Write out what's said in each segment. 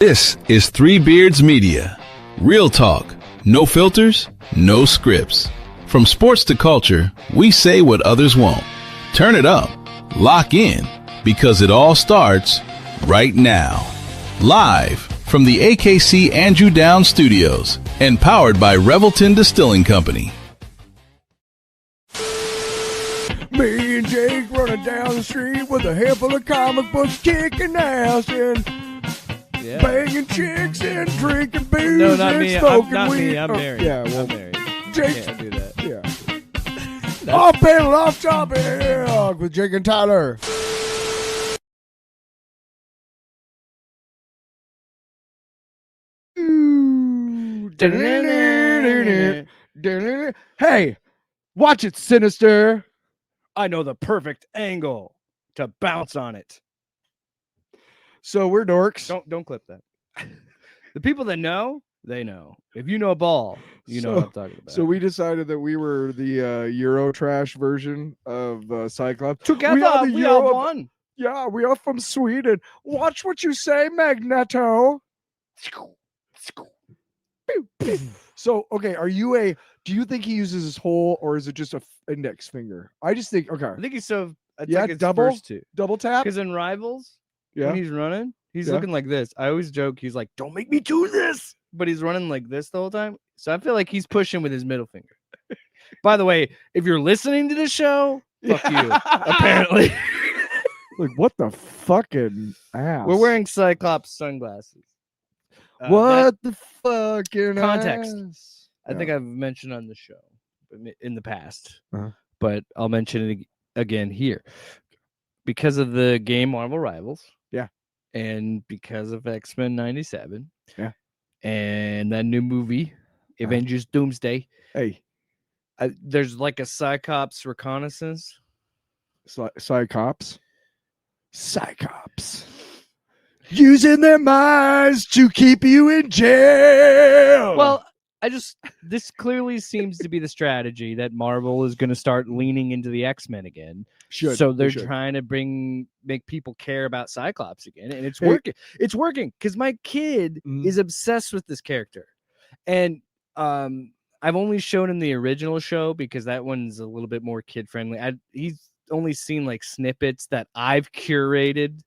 This is Three Beards Media. Real talk, no filters, no scripts. From sports to culture, we say what others won't. Turn it up, lock in, because it all starts right now. Live from the AKC Andrew Downs Studios and powered by Revelton Distilling Company. Me and Jake running down the street with a handful of comic books, kicking ass and banging chicks and drinking booze. No, not and me. smoking Not weed. me. I'm married. Yeah, well, I'm married. Jake. Can't do that. Yeah. Off panel, off topic with Jake and Tyler. Hey, watch it, Sinister. I know the perfect angle to bounce on it. So we're dorks. Don't clip that. The people that know, they know. If you know ball, you know what I'm talking about. So we decided that we were the Eurotrash version of Cyclops. Together, we are one. Yeah, we are from Sweden. Watch what you say, Magneto. So, okay, do you think he uses his whole, or is it just a index finger? I just think, okay. I think he's so. Yeah, it's double? first two. Double tap? Because in Rivals, Yeah. when he's running, he's Yeah. looking like this. I always joke, he's like, "Don't make me do this," but he's running like this the whole time. So I feel like he's pushing with his middle finger. By the way, if you're listening to this show, fuck you. Apparently, Like, what the fucking ass? we're wearing Cyclops sunglasses. What the fucking context. ass? I think I've mentioned on the show in the past, Uh-huh. but I'll mention it again here because of the game Marvel Rivals. Yeah. And because of X-Men 97. Yeah. And that new movie, Avengers Doomsday. Hey, There's like a Cyclops reconnaissance. Cyclops. Using their minds to keep you in jail. Well, this clearly seems to be the strategy that Marvel is going to start leaning into the X-Men again. So they're trying to make people care about Cyclops again, and it's working. It's working because my kid is obsessed with this character, and I've only shown him the original show because that one's a little bit more kid friendly. He's only seen like snippets that I've curated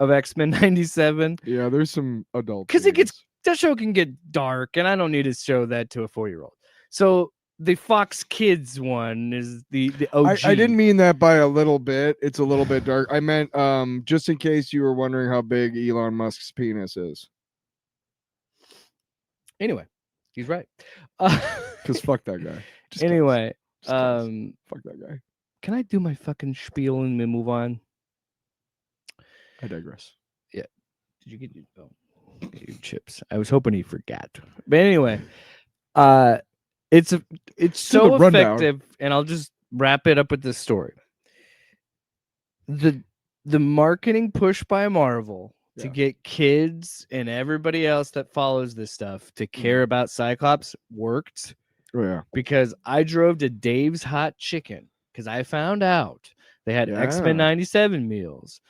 of X-Men 97. Yeah, there's some adult because that show can get dark, and I don't need to show that to a 4-year-old. So the Fox Kids one is the OG. I didn't mean that by a little bit. It's a little bit dark. I meant just in case you were wondering how big Elon Musk's penis is. Anyway, he's right. Because fuck that guy. Anyway, fuck that guy. Can I do my fucking spiel and then move on? I digress. Yeah. Did you get your chips? I was hoping he forgot. But anyway, it's so effective, and I'll just wrap it up with this story. The marketing push by Marvel to get kids and everybody else that follows this stuff to care about Cyclops worked. Oh yeah. Because I drove to Dave's Hot Chicken because I found out they had X-Men 97 meals.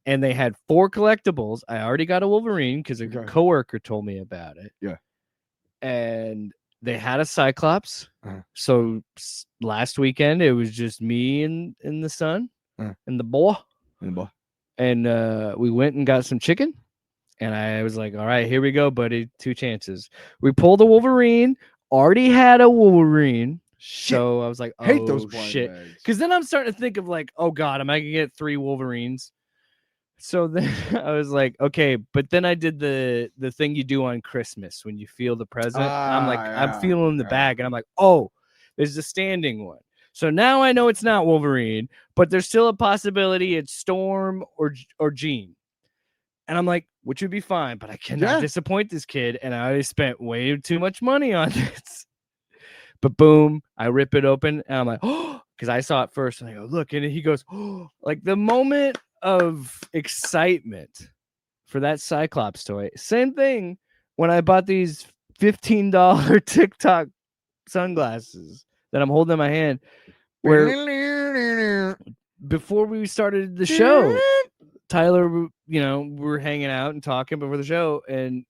And they had 4 collectibles. I already got a Wolverine because a coworker told me about it. Yeah. And they had a Cyclops. So last weekend, it was just me and the son and the boy. And we went and got some chicken. And I was like, all right, here we go, buddy. 2 chances. We pulled a Wolverine. Already had a Wolverine. Shit. So I was like, oh, hate those shit. Because then I'm starting to think of like, oh, God, am I going to get 3 Wolverines? So then I was like, okay, but then I did the thing you do on Christmas when you feel the present. I'm like, I'm feeling the bag, and I'm like, oh, there's the standing one. So now I know it's not Wolverine, but there's still a possibility it's Storm or Jean. And I'm like, which would be fine, but I cannot disappoint this kid, and I already spent way too much money on this. But boom, I rip it open, and I'm like, oh, because I saw it first, and I go, look, and he goes, oh, like the moment of excitement for that Cyclops toy. Same thing when I bought these $15 TikTok sunglasses that I'm holding in my hand. Where before we started the show, Tyler, we're hanging out and talking before the show, and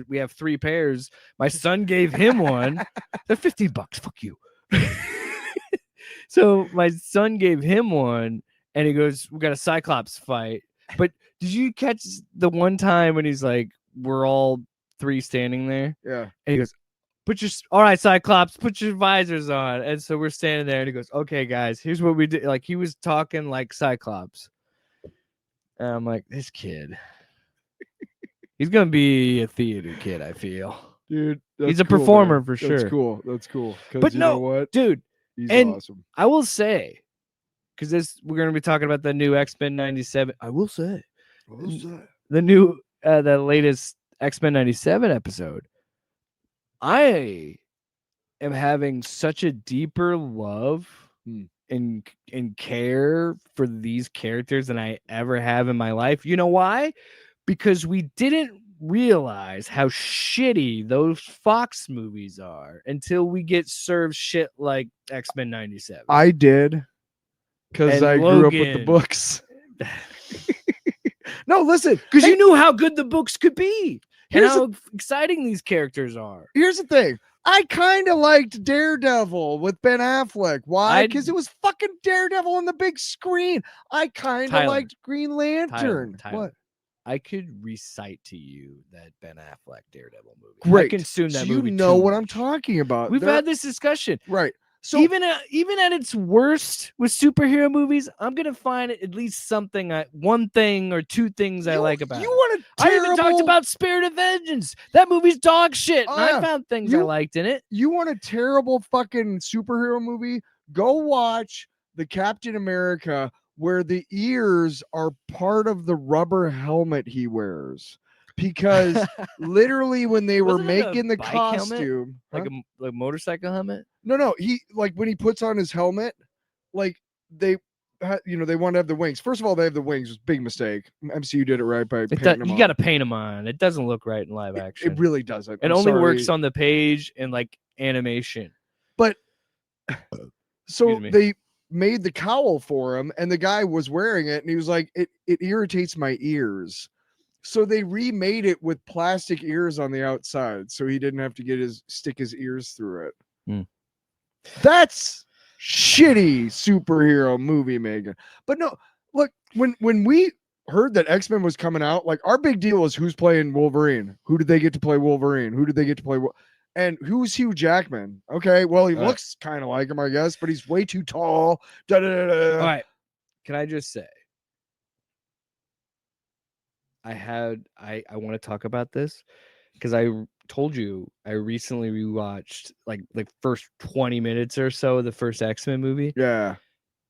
we have 3 pairs. My son gave him one. They're $15. Fuck you. So my son gave him one, and he goes, "We got a Cyclops fight." But did you catch the one time when he's like, we're all 3 standing there? Yeah. And he goes, all right, Cyclops, put your visors on. And so we're standing there, and he goes, "Okay, guys, here's what we did." Like, he was talking like Cyclops. And I'm like, this kid, he's going to be a theater kid, I feel. Dude, he's a performer, man. For sure. That's cool. But you know what? Dude, he's awesome. I will say, because we're going to be talking about the new X-Men 97. I will say. The new, the latest X-Men 97 episode. I am having such a deeper love and care for these characters than I ever have in my life. You know why? Because we didn't realize how shitty those Fox movies are until we get served shit like X-Men 97. I did, because I grew up with the books. No, listen, because you knew how good the books could be. And how exciting these characters are. Here's the thing. I kind of liked Daredevil with Ben Affleck. Why? Because it was fucking Daredevil on the big screen. I kind of liked Green Lantern. Tyler, what? I could recite to you that Ben Affleck Daredevil movie. Great. I consume that movie. You know what I'm talking about. We've had this discussion. Right. So even at its worst with superhero movies, I'm gonna find at least something, one thing or 2 things I like about. I even talked about Spirit of Vengeance. That movie's dog shit, and I found things I liked in it. You want a terrible fucking superhero movie? Go watch the Captain America, where the ears are part of the rubber helmet he wears. Because literally, when they were making the costume, like a motorcycle helmet. No, he, like, when he puts on his helmet, like, they want to have the wings. First of all, they have the wings. It's a big mistake. MCU did it right by painting them on. You got to paint them on. It doesn't look right in live action. It really doesn't. It only works on the page and like animation. But so they made the cowl for him, and the guy was wearing it, and he was like, it irritates my ears. So they remade it with plastic ears on the outside, so he didn't have to stick his ears through it. That's shitty superhero movie making. But no, look, when we heard that X-Men was coming out, like, our big deal was who's playing Wolverine. Who did they get to play Wolverine? Who did they get to play? And who's Hugh Jackman? Okay, well, he looks kind of like him, I guess, but he's way too tall. All right, can I just say, I want to talk about this because I told you I recently rewatched like the first 20 minutes or so of the first X-Men movie. Yeah.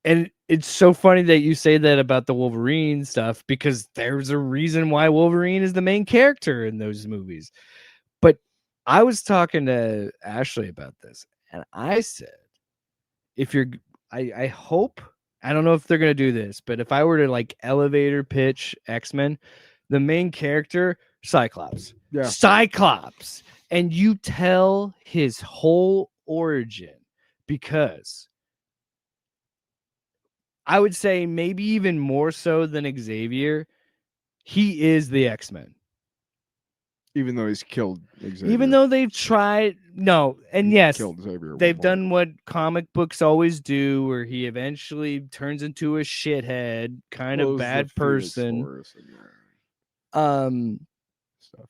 And it's so funny that you say that about the Wolverine stuff, because there's a reason why Wolverine is the main character in those movies. But I was talking to Ashley about this, and I said, I hope, I don't know if they're going to do this, but if I were to like elevator pitch X-Men, the main character, Cyclops. Yeah. Cyclops. And you tell his whole origin, because I would say maybe even more so than Xavier, he is the X-Men. Even though he's killed Xavier. Even though they've tried. No. And yes, killed Xavier, they've done what comic books always do, where he eventually turns into a shithead, kind of bad person. Stuff.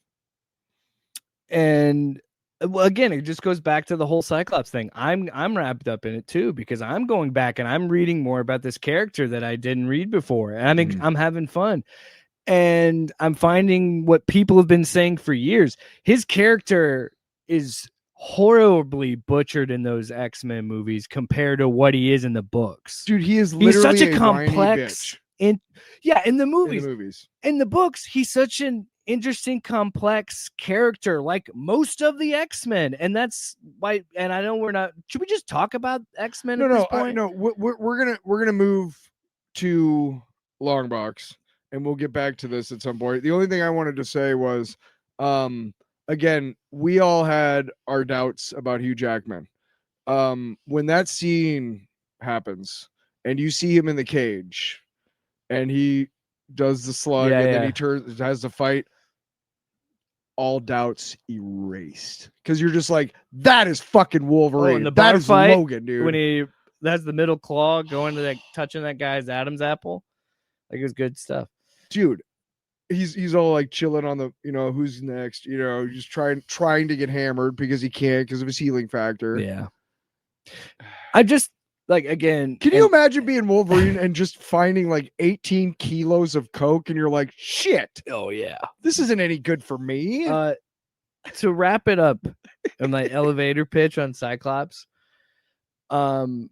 And well, again, it just goes back to the whole Cyclops thing. I'm wrapped up in it too, because I'm going back and I'm reading more about this character that I didn't read before. And I think I'm having fun. And I'm finding what people have been saying for years. His character is horribly butchered in those X-Men movies compared to what he is in the books. Dude, he's such a complex in the movies. In the books, he's such an interesting, complex character, like most of the X-Men, and that's why. And I know we're not. Should we just talk about X-Men? No. We're gonna move to Longbox, and we'll get back to this at some point. The only thing I wanted to say was, again, we all had our doubts about Hugh Jackman. When that scene happens, and you see him in the cage, and he does the slug, and then he has the fight. All doubts erased, because you're just like, that is fucking Wolverine. That is fight, Logan, dude. When he has the middle claw going to that, touching that guy's Adam's apple, like, it was good stuff, dude. He's all like chilling on the, who's next, just trying to get hammered because he can't because of his healing factor. Yeah, I just like, again. Can you imagine being Wolverine and just finding like 18 kilos of coke, and you're like, shit. Oh yeah, this isn't any good for me. To wrap it up on my elevator pitch on Cyclops, it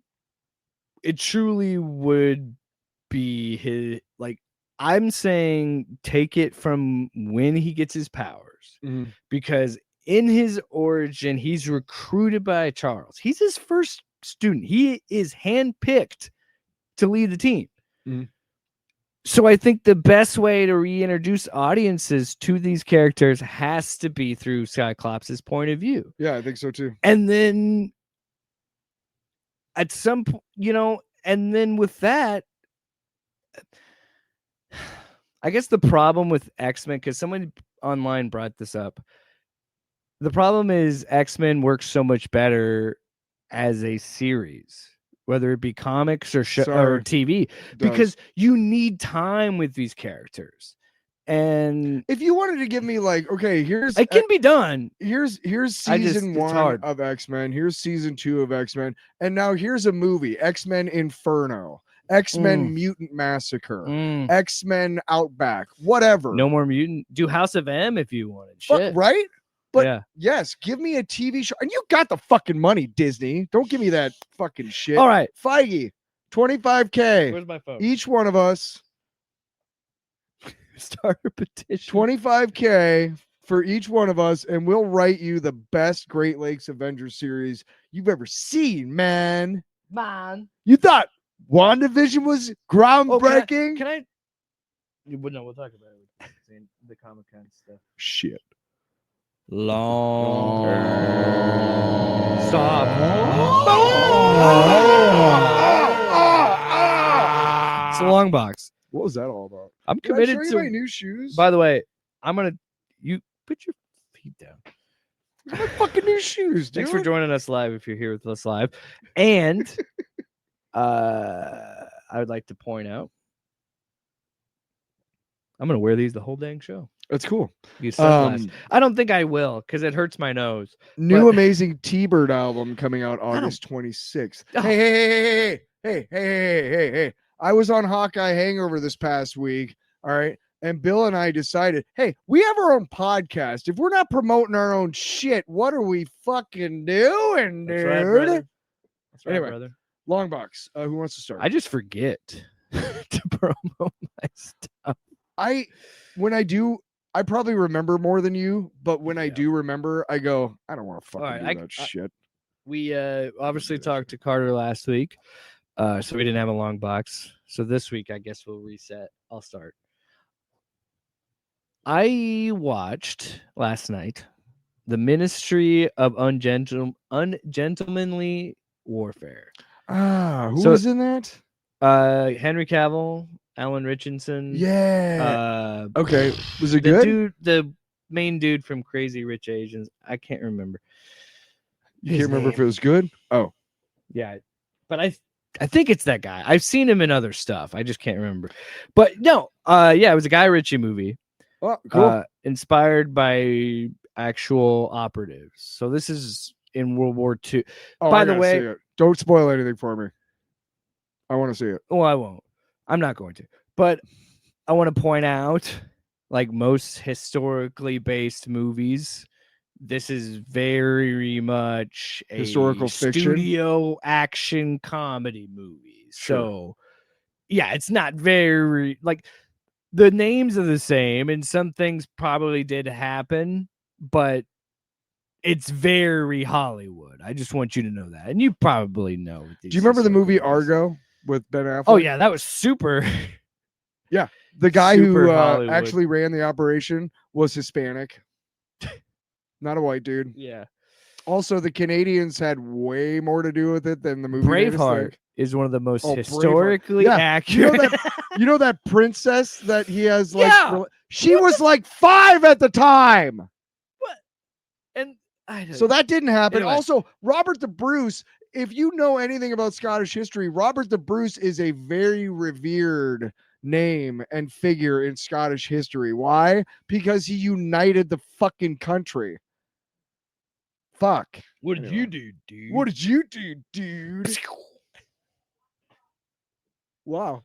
truly would be his, like, I'm saying take it from when he gets his powers, because in his origin, he's recruited by Charles. He's his first student. He is handpicked to lead the team. So I think the best way to reintroduce audiences to these characters has to be through Cyclops' point of view. Yeah, I think so too. And then at some point, and then with that, I guess the problem with X-Men, because someone online brought this up, the problem is X-Men works so much better as a series, whether it be comics or or TV, because you need time with these characters. And if you wanted to give me like, okay, it can be done. Here's season 1 of X-Men. Here's season 2 of X-Men. And now here's a movie, X-Men Inferno, X-Men Mutant Massacre, X-Men Outback, whatever. No more mutant. Do House of M if you wanted. Shit. Right? But yes, give me a TV show. And you got the fucking money, Disney. Don't give me that fucking shit. All right. Feige, $25K. Where's my phone? Each one of us. Start a petition. $25K for each one of us, and we'll write you the best Great Lakes Avengers series you've ever seen, man. You thought WandaVision was groundbreaking? Can I? No, we'll talk about it. The Comic-Con stuff. Shit. Longer. Stop. It's a long box. What was that all about? I'm committed to my new shoes. By the way, you put your feet down. My fucking new shoes, dude. Thanks for joining us live if you're here with us live. And I would like to point out, I'm gonna wear these the whole dang show. That's cool. I don't think I will, because it hurts my nose. New Amazing T-Bird album coming out August 26th. Oh. Hey. I was on Hawkeye Hangover this past week. All right. And Bill and I decided, hey, we have our own podcast. If we're not promoting our own shit, what are we fucking doing, dude? That's right, brother. Anyway, brother. Long box. Who wants to start? I just forget to promote my stuff. When I do, I probably remember more than you, but when I do remember, I go, I don't want to fucking do that shit. We obviously talked to Carter last week, so we didn't have a long box. So this week, I guess we'll reset. I'll start. I watched last night The Ministry of Ungentlemanly Warfare. Who was in that? Henry Cavill, Alan Richardson. Yeah. Okay. Was it good? The main dude from Crazy Rich Asians. I can't remember. You can't remember if it was good? Oh. Yeah. But I think it's that guy. I've seen him in other stuff. I just can't remember. But no. It was a Guy Ritchie movie. Oh, cool. Inspired by actual operatives. So this is in World War II. Oh, by the way, don't spoil anything for me. I want to see it. Oh, I won't. I'm not going to. But I want to point out, like most historically based movies, this is very much a historical fiction, studio action comedy movie. Sure. So, yeah, it's not very like the names are the same, and some things probably did happen, but it's very Hollywood. I just want you to know that, and you probably know. Do you remember the movie Argo with Ben Affleck? Oh yeah, that was super. Yeah, the guy who actually ran the operation was Hispanic, not a white dude. Yeah. Also, the Canadians had way more to do with it than the movie. Braveheart is one of the most historically accurate. You know that princess that he has like she was like 5 at the time. What? And so that didn't happen. Anyway. Also, Robert the Bruce, if you know anything about Scottish history, Robert the Bruce is a very revered name and figure in Scottish history. Why? Because he united the fucking country. Fuck. What did you do, dude? What did you do, dude? Wow.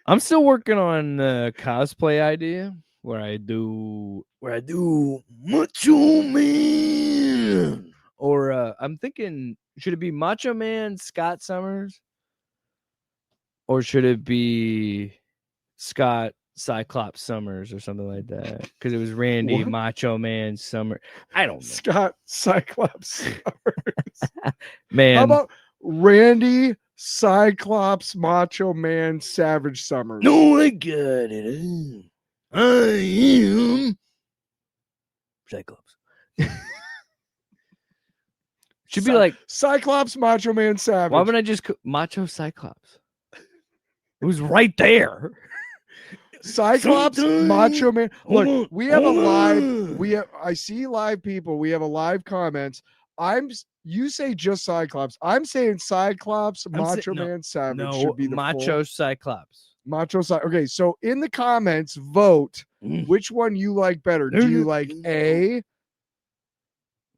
I'm still working on the cosplay idea where I do Macho Man, or I'm thinking, should it be Macho Man Scott Summers, or should it be Scott Cyclops Summers or something like that? Because it was Randy Macho Man Summer. I don't know. Scott Cyclops Summers. Man, how about Randy Cyclops Macho Man Savage Summers? No, I got it. I am Cyclops. Should be like Cyclops Macho Man Savage. Why wouldn't I just Macho Cyclops? It was right there. Cyclops Macho Man. Look, we have a live. I see live people. We have a live comments. You say just Cyclops. I'm saying Cyclops Macho Man Savage should be the Macho full. Cyclops. Macho Cyclops. Okay, so in the comments, vote which one you like better. Do you like A,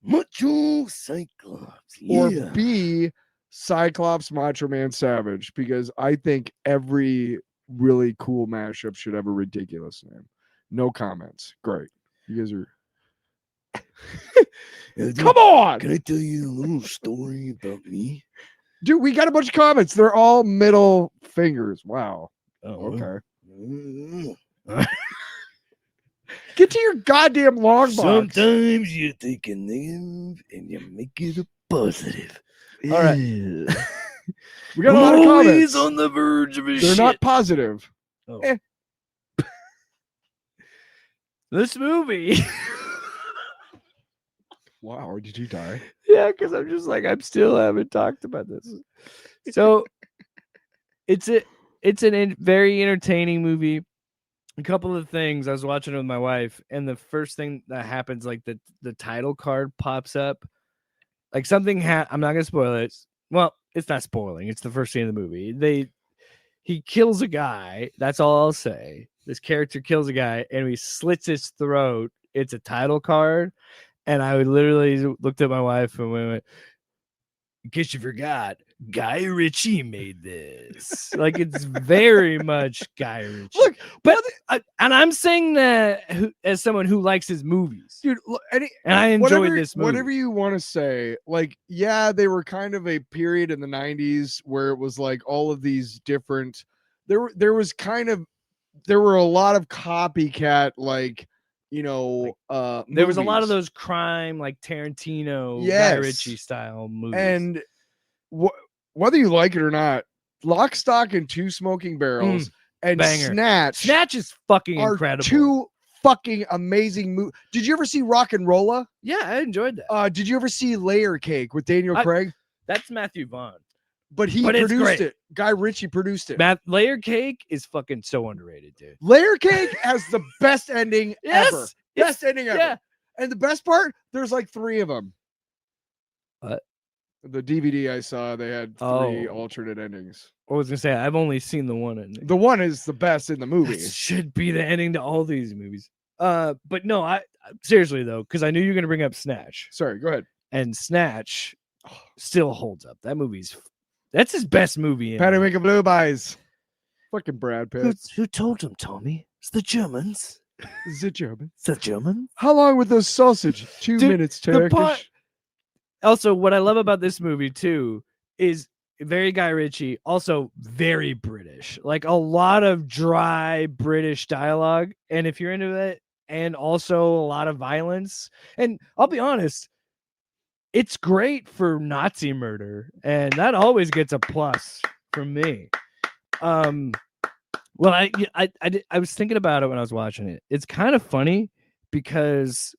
Macho Cyclops, or B, Cyclops Macho Man Savage? Because I think every really cool mashup should have a ridiculous name. No comments. Great. You guys are. Come on! Can I tell you a little story about me? Dude, we got a bunch of comments. They're all middle fingers. Wow. Oh, okay. Get to your goddamn long box. Sometimes you take a negative and you make it a positive. All right. We got a lot of comments. On the verge of a They're not positive. Oh. This movie. Wow, did you die? Yeah, because I'm just like, I still haven't talked about this. So it's a very entertaining movie. A couple of things. I was watching it with my wife, and the first thing that happens, like the title card pops up. Like something I'm not gonna spoil it. Well, it's not spoiling. It's the first scene of the movie. He kills a guy. That's all I'll say. This character kills a guy, and he slits his throat. It's a title card. And I literally looked at my wife and went, in case you forgot, Guy Ritchie made this. Like, it's very much Guy Ritchie. Look, but and I'm saying that as someone who likes his movies, dude. Look, and I enjoyed this movie. Whatever you want to say, like, yeah, they were kind of a period in the '90s where it was like all of these different. There were a lot of copycat, like. There was a lot of those crime, like Tarantino, Guy Ritchie style movies. And whether you like it or not, Lock, Stock, and Two Smoking Barrels and Banger. Snatch is fucking incredible. Two fucking amazing movies. Did you ever see Rock and Rolla? Yeah, I enjoyed that. Did you ever see Layer Cake with Daniel Craig? That's Matthew Vaughn. But he produced it. Guy Ritchie produced it. Layer Cake is fucking so underrated, dude. Layer Cake has the best ending ever. Best ending ever. Yeah. And the best part, there's like 3 of them. What? The DVD I saw, they had 3 alternate endings. I was gonna say I've only seen the one ending. The one is the best in the movie. That should be the ending to all these movies. But no, I seriously though, because I knew you were gonna bring up Snatch. Sorry, go ahead. And Snatch still holds up. That's his best movie. Patty Wink and Blue Eyes. Fucking Brad Pitt. Who told him, Tommy? It's the Germans. Is it German? It's the German. How long with those sausage? 2 minutes, Turkish. Also, what I love about this movie too is very Guy Ritchie, also very British. Like a lot of dry British dialogue. And if you're into it, and also a lot of violence. And I'll be honest, it's great for Nazi murder, and that always gets a plus from me. Well, I was thinking about it when I was watching it. It's kind of funny because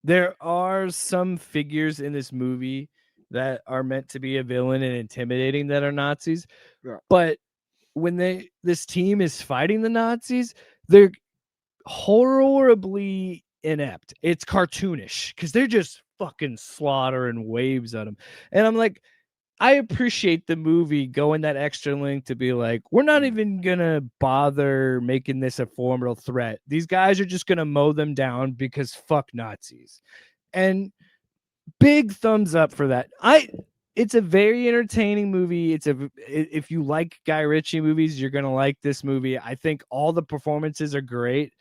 there are some figures in this movie that are meant to be a villain and intimidating that are Nazis, but when this team is fighting the Nazis, they're horribly inept. It's cartoonish because they're just fucking slaughtering waves at them. And I'm like, I appreciate the movie going that extra length to be like, we're not even gonna bother making this a formidable threat. These guys are just gonna mow them down because fuck Nazis. And big thumbs up for that. It's a very entertaining movie. If you like Guy Ritchie movies, you're gonna like this movie. I think all the performances are great.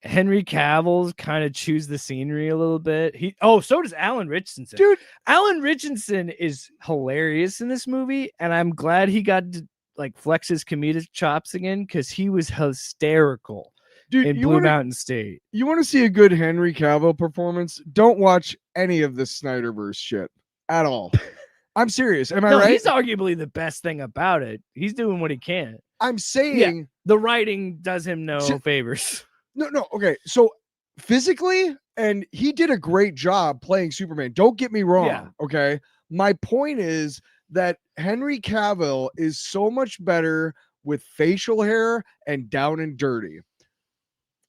Henry Cavill's kind of chews the scenery a little bit. So does Alan Richardson. Dude, Alan Richardson is hilarious in this movie, and I'm glad he got to like flex his comedic chops again because he was hysterical. Dude, in Blue Mountain State. You want to see a good Henry Cavill performance? Don't watch any of the Snyderverse shit at all. I'm serious. Am I right? He's arguably the best thing about it. He's doing what he can. I'm saying the writing does him no favors. No. Okay. So physically, and he did a great job playing Superman. Don't get me wrong. Yeah. Okay. My point is that Henry Cavill is so much better with facial hair and down and dirty.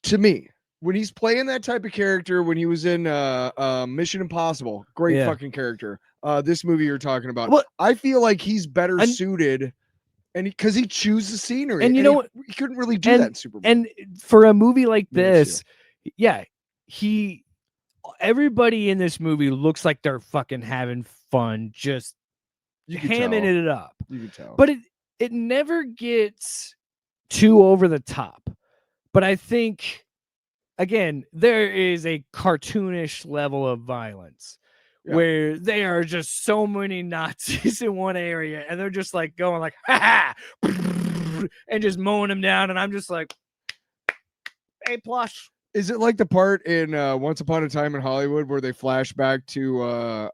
To me, when he's playing that type of character, when he was in Mission Impossible, great fucking character. This movie you're talking about, I feel like he's better suited, and because he chews the scenery, and you know what, he couldn't really do that in Superman. And for a movie like this, everybody in this movie looks like they're fucking having fun, just hamming it up. You can tell, but it never gets too over the top. But I think, again, there is a cartoonish level of violence where they are just so many Nazis in one area, and they're just like going like, ha ha, and just mowing them down. And I'm just like, A+. Is it like the part in Once Upon a Time in Hollywood where they flash back to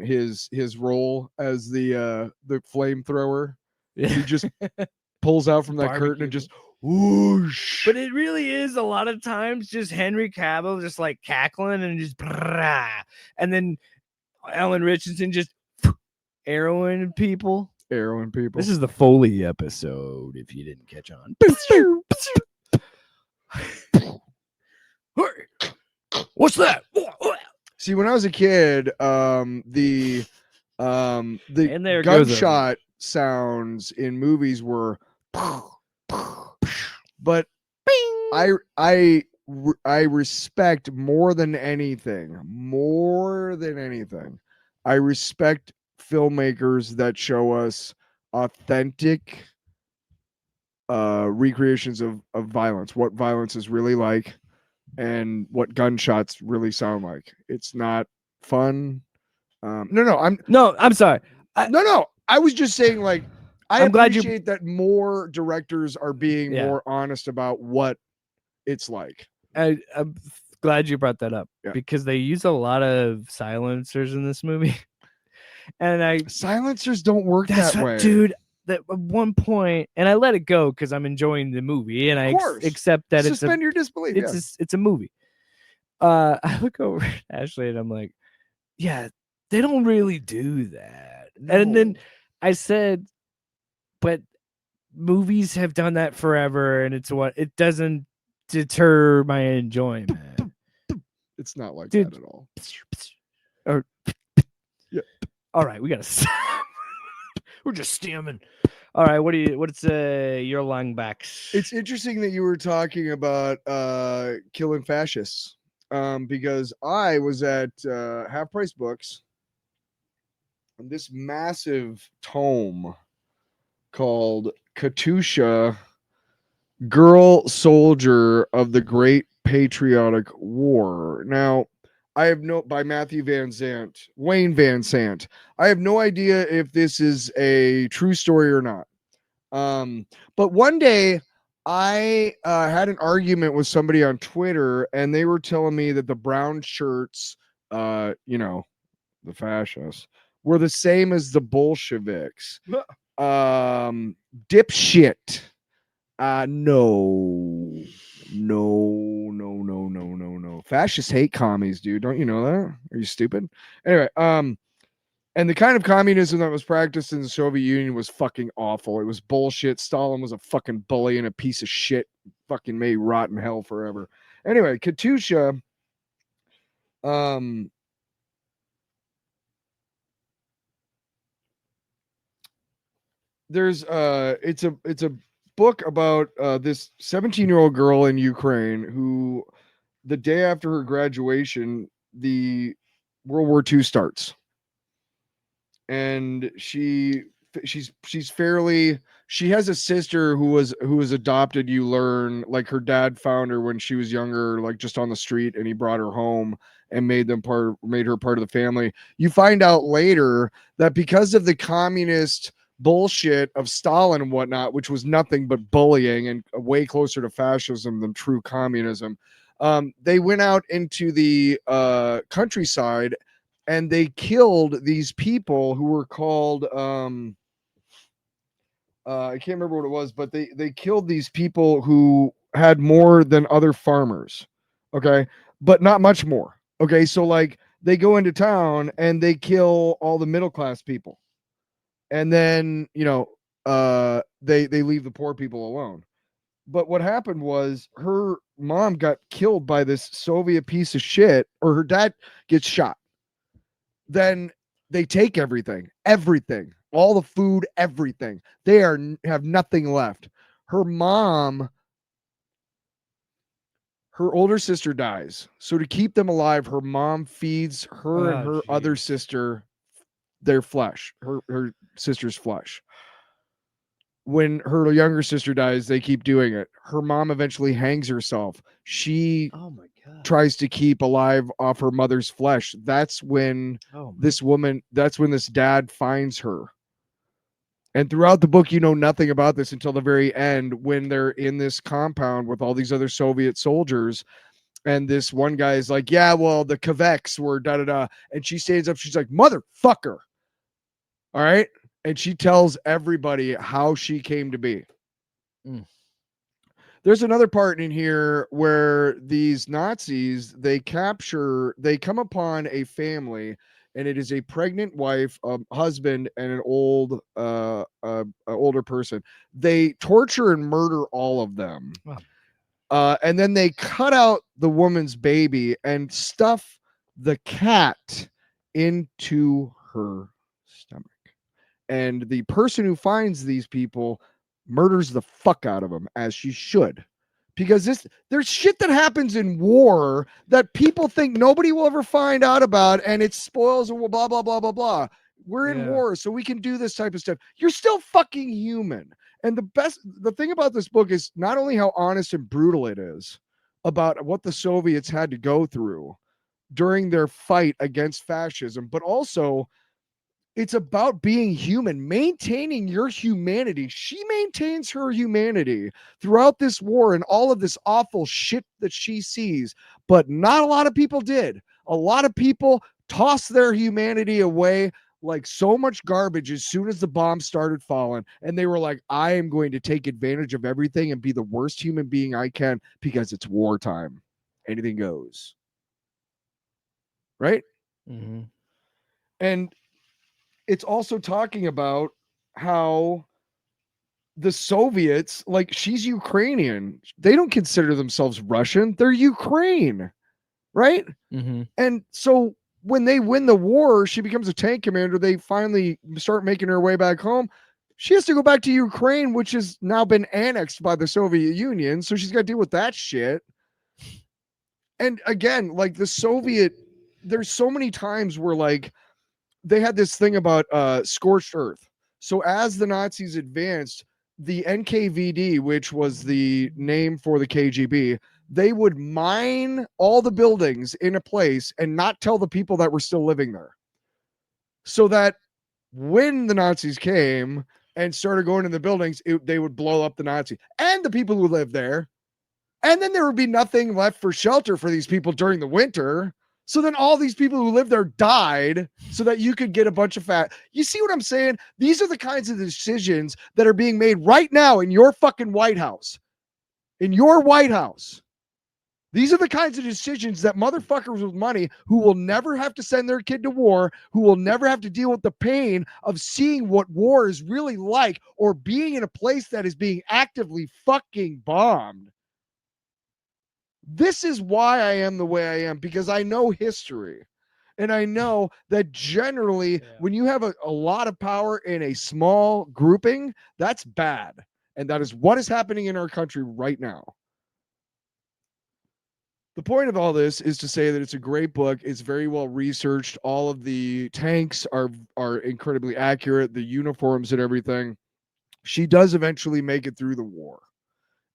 his role as the flamethrower? He just pulls out from that curtain and just whoosh. But it really is a lot of times just Henry Cavill just like cackling and just and then Alan Richardson just arrowing people. This is the Foley episode, if you didn't catch on. What's that? See, when I was a kid, the gunshot sounds in movies were but I respect more than anything, I respect filmmakers that show us authentic recreations of violence, what violence is really like and what gunshots really sound like. It's not fun. I'm sorry. I was just saying, like, I'm appreciate that more directors are being more honest about what it's like. I'm glad you brought that up because they use a lot of silencers in this movie. And silencers don't work that way. Dude, that at one point, and I let it go because I'm enjoying the movie and I accept that suspend your disbelief. It's a movie. I look over at Ashley and I'm like, yeah, they don't really do that. No. And then I said, but movies have done that forever, and it doesn't deter my enjoyment. It's not like that at all. Or all right, we gotta stop. We're just stamming. All right, what's your long backs? It's interesting that you were talking about killing fascists, because I was at Half Price Books, and this massive tome called Katusha, Girl Soldier of the Great Patriotic War. Now, by Wayne Van Sant. I have no idea if this is a true story or not. But one day I had an argument with somebody on Twitter, and they were telling me that the brown shirts, the fascists, were the same as the Bolsheviks. Dipshit. No. Fascists hate commies, dude. Don't you know that? Are you stupid? Anyway, And the kind of communism that was practiced in the Soviet Union was fucking awful. It was bullshit. Stalin was a fucking bully and a piece of shit. Fucking may rot in hell forever. Anyway, Katusha, there's it's a book about this 17-year-old girl in Ukraine who, the day after her graduation, the World War II starts. And she's fairly, she has a sister who was adopted. You learn, like, her dad found her when she was younger, like just on the street, and he brought her home and made her part of the family. You find out later that because of the communist bullshit of Stalin and whatnot, which was nothing but bullying and way closer to fascism than true communism, they went out into the countryside and they killed these people who were called I can't remember what it was, but they killed these people who had more than other farmers, okay, but not much more. Okay, so like they go into town and they kill all the middle class people, and then they leave the poor people alone. But what happened was her mom got killed by this Soviet piece of shit, or her dad gets shot. Then they take everything, all the food, everything. They have nothing left. Her mom, her older sister dies. So to keep them alive, her mom feeds her and her other sister their flesh, her sister's flesh. When her younger sister dies, they keep doing it. Her mom eventually hangs herself. She tries to keep alive off her mother's flesh. That's when this dad finds her. And throughout the book, you know nothing about this until the very end, when they're in this compound with all these other Soviet soldiers. And this one guy is like, yeah, well, the Kaveks were da-da-da. And she stands up. She's like, motherfucker. All right. And she tells everybody how she came to be. There's another part in here where these Nazis, they come upon a family, and it is a pregnant wife, a husband, and an older person. They torture and murder all of them. Wow. And then they cut out the woman's baby and stuff the cat into her stomach. And the person who finds these people murders the fuck out of them, as she should. Because there's shit that happens in war that people think nobody will ever find out about, and it spoils and blah, blah, blah, blah, blah. We're in war, so we can do this type of stuff. You're still fucking human. And the thing about this book is not only how honest and brutal it is about what the Soviets had to go through during their fight against fascism, but also it's about being human, maintaining your humanity. She maintains her humanity throughout this war and all of this awful shit that she sees, but not a lot of people did. A lot of people tossed their humanity away like so much garbage as soon as the bombs started falling. And they were like, I am going to take advantage of everything and be the worst human being I can because it's wartime. Anything goes. Right? Mm-hmm. And it's also talking about how the Soviets, like, she's Ukrainian. They don't consider themselves Russian. They're Ukraine, right? Mm-hmm. And so when they win the war, she becomes a tank commander. They finally start making her way back home. She has to go back to Ukraine, which has now been annexed by the Soviet Union. So she's got to deal with that shit. And again, like the Soviet, there's so many times where like, they had this thing about scorched earth. So as the Nazis advanced, the NKVD, which was the name for the KGB, they would mine all the buildings in a place and not tell the people that were still living there. So that when the Nazis came and started going in the buildings, they would blow up the Nazi and the people who lived there. And then there would be nothing left for shelter for these people during the winter. So then all these people who lived there died so that you could get a bunch of fat. You see what I'm saying? These are the kinds of decisions that are being made right now in your fucking White House. In your White House. These are the kinds of decisions that motherfuckers with money who will never have to send their kid to war, who will never have to deal with the pain of seeing what war is really like or being in a place that is being actively fucking bombed. This is why I am the way I am, because I know history. And I know that generally when you have a lot of power in a small grouping, that's bad. And that is what is happening in our country right now. The point of all this is to say that it's a great book. It's very well researched. All of the tanks are incredibly accurate, the uniforms and everything. She does eventually make it through the war.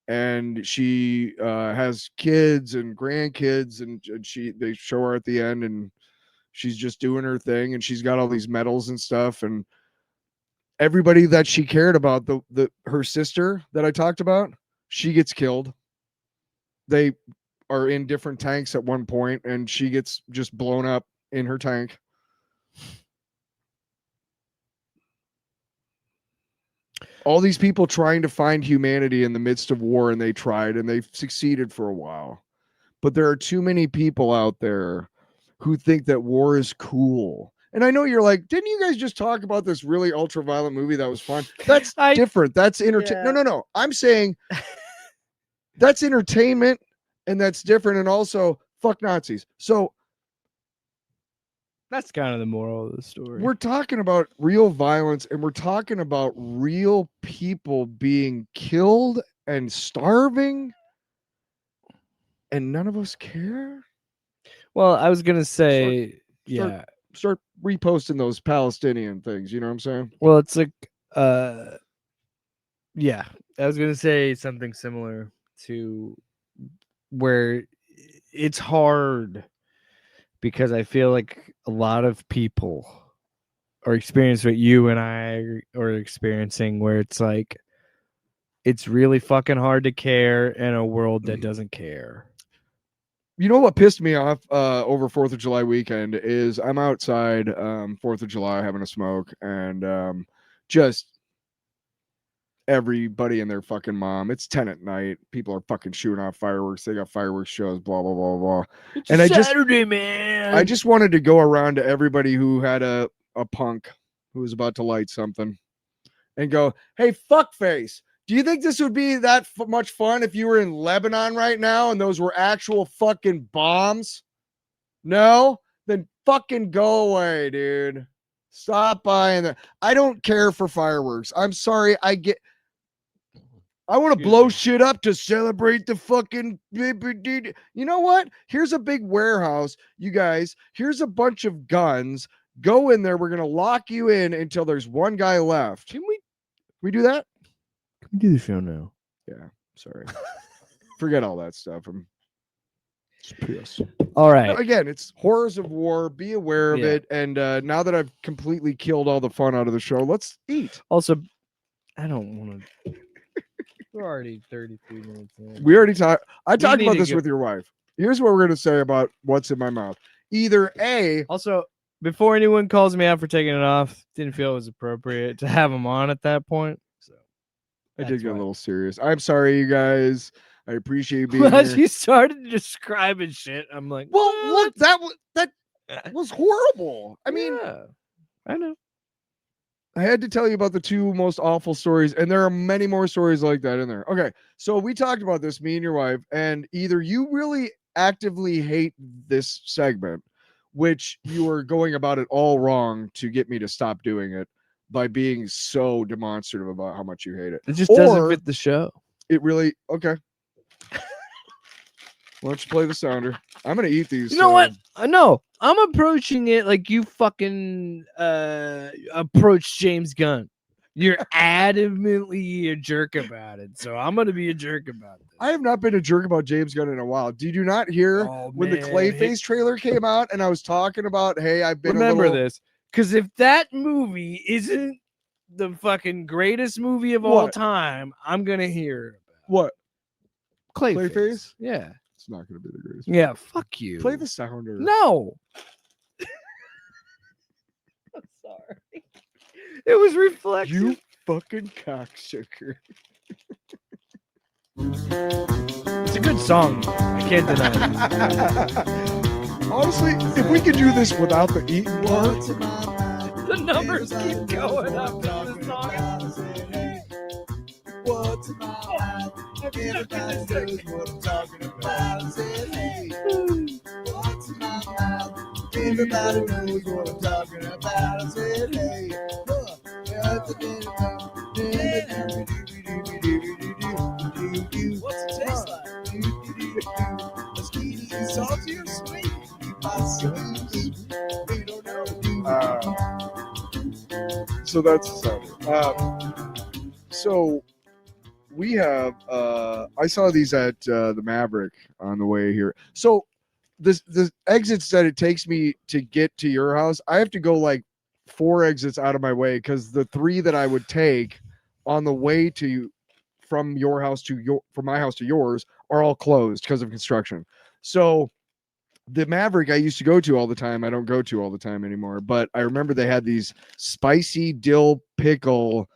And she has kids and grandkids, and they show her at the end, and she's just doing her thing, and she's got all these medals and stuff. And everybody that she cared about, her sister that I talked about, she gets killed. They are in different tanks at one point, and she gets just blown up in her tank. All these people trying to find humanity in the midst of war, and they tried, and they've succeeded for a while. But there are too many people out there who think that war is cool. And I know you're like, didn't you guys just talk about this really ultra-violent movie that was fun? That's different. That's entertainment. Yeah. No. I'm saying that's entertainment. And that's different. And also, fuck Nazis. So that's kind of the moral of the story. We're talking about real violence, and we're talking about real people being killed and starving, and none of us care. Well, I was going to say, start reposting those Palestinian things. You know what I'm saying? Well, it's like, I was going to say something similar to where it's hard because I feel like a lot of people are experiencing what you and I are experiencing, where it's like it's really fucking hard to care in a world that doesn't care. You know what pissed me off over 4th of July weekend is I'm outside 4th of July having a smoke, and just everybody and their fucking mom. It's 10 at night. People are fucking shooting off fireworks. They got fireworks shows, blah, blah, blah, blah. It's and Saturday, man. I just wanted to go around to everybody who had a punk who was about to light something and go, hey, fuckface, do you think this would be that much fun if you were in Lebanon right now and those were actual fucking bombs? No? Then fucking go away, dude. Stop buying that. I don't care for fireworks. I'm sorry. I want to blow shit up to celebrate the fucking... You know what? Here's a big warehouse, you guys. Here's a bunch of guns. Go in there. We're going to lock you in until there's one guy left. Can we do that? Can we do the show now? Yeah, sorry. Forget all that stuff. I'm just pissed. All right. Again, it's horrors of war. Be aware of it. And now that I've completely killed all the fun out of the show, let's eat. Also, I don't want to... We're already 33 minutes in. We already talked. I talked about this with your wife. Here's what we're going to say about what's in my mouth. Either A. Also, before anyone calls me out for taking it off, didn't feel it was appropriate to have them on at that point. So I did get a little serious. I'm sorry, you guys. I appreciate you being here. As you started describing shit, I'm like, well, look, that was horrible. I mean, I know. I had to tell you about the two most awful stories, and there are many more stories like that in there. Okay, so we talked about this, me and your wife, and either you really actively hate this segment, which you are going about it all wrong to get me to stop doing it by being so demonstrative about how much you hate it. It just doesn't fit the show. It really, okay. Why don't you play the sounder? I'm going to eat these. You know what? No, I'm approaching it like you fucking approach James Gunn. You're adamantly a jerk about it. So I'm going to be a jerk about it. I have not been a jerk about James Gunn in a while. Did you not hear when the Clayface trailer came out and I was talking about, hey, I've been this. Because if that movie isn't the fucking greatest movie of all time, I'm going to hear about it. What? Clayface? Yeah. It's not going to be the greatest. Yeah, fuck you. Play the sounder. No. I'm sorry. It was reflective. You fucking cocksucker. It's a good good song. I can't deny it. Honestly, if we could do this without the eating part, The numbers keep going up. This song. What's in my mouth? Everybody knows what I'm talking about. I said, hey, what's in my mouth? Everybody knows what I'm talking about. I said, hey, what's it taste like? Salty or sweet? We don't know. so that's so we have I saw these at the Maverick on the way here. So the exits that it takes me to get to your house, I have to go like 4 exits out of my way because the 3 that I would take on the way to from your house to from my house to yours are all closed because of construction. So the Maverick I used to go to all the time, I don't go to all the time anymore, but I remember they had these spicy dill pickle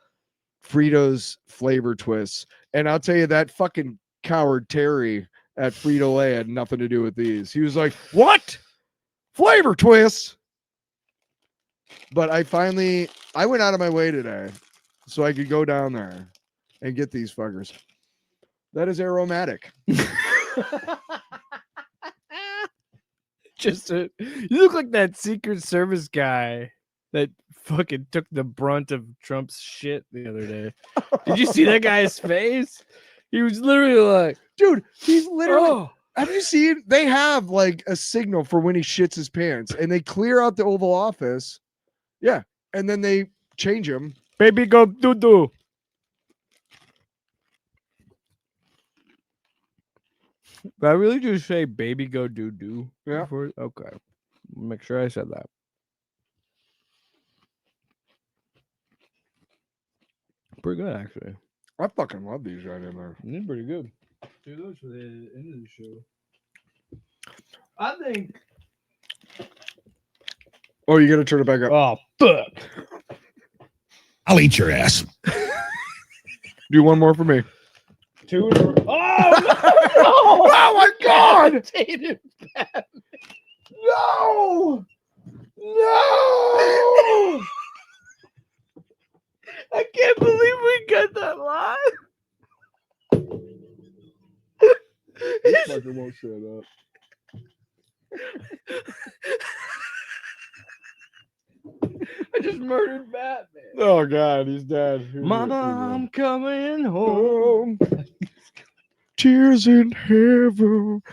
Fritos flavor twists. And I'll tell you, that fucking coward Terry at Frito-Lay had nothing to do with these. He was like, what? Flavor twists? But I went out of my way today so I could go down there and get these fuckers. That is aromatic. You look like that Secret Service guy that fucking took the brunt of Trump's shit the other day. Did you see that guy's face? He was literally like, dude, he's literally, have you seen, they have like a signal for when he shits his pants and they clear out the Oval Office. Yeah. And then they change him. baby go doo-doo. Did I really just say baby go doo-doo? Yeah. Okay. Make sure I said that. Pretty good, actually. I fucking love these right in there. They're pretty good. Do those for the end of the show. I think. Oh, you gotta turn it back up. Oh, fuck. I'll eat your ass. Do one more for me. 2 in a row. Oh, no! Oh my God! No! No! I can't believe we got that live. This fucker won't shut up. I just murdered Batman. Oh God, he's dead. Mama, I'm coming home. Tears in heaven.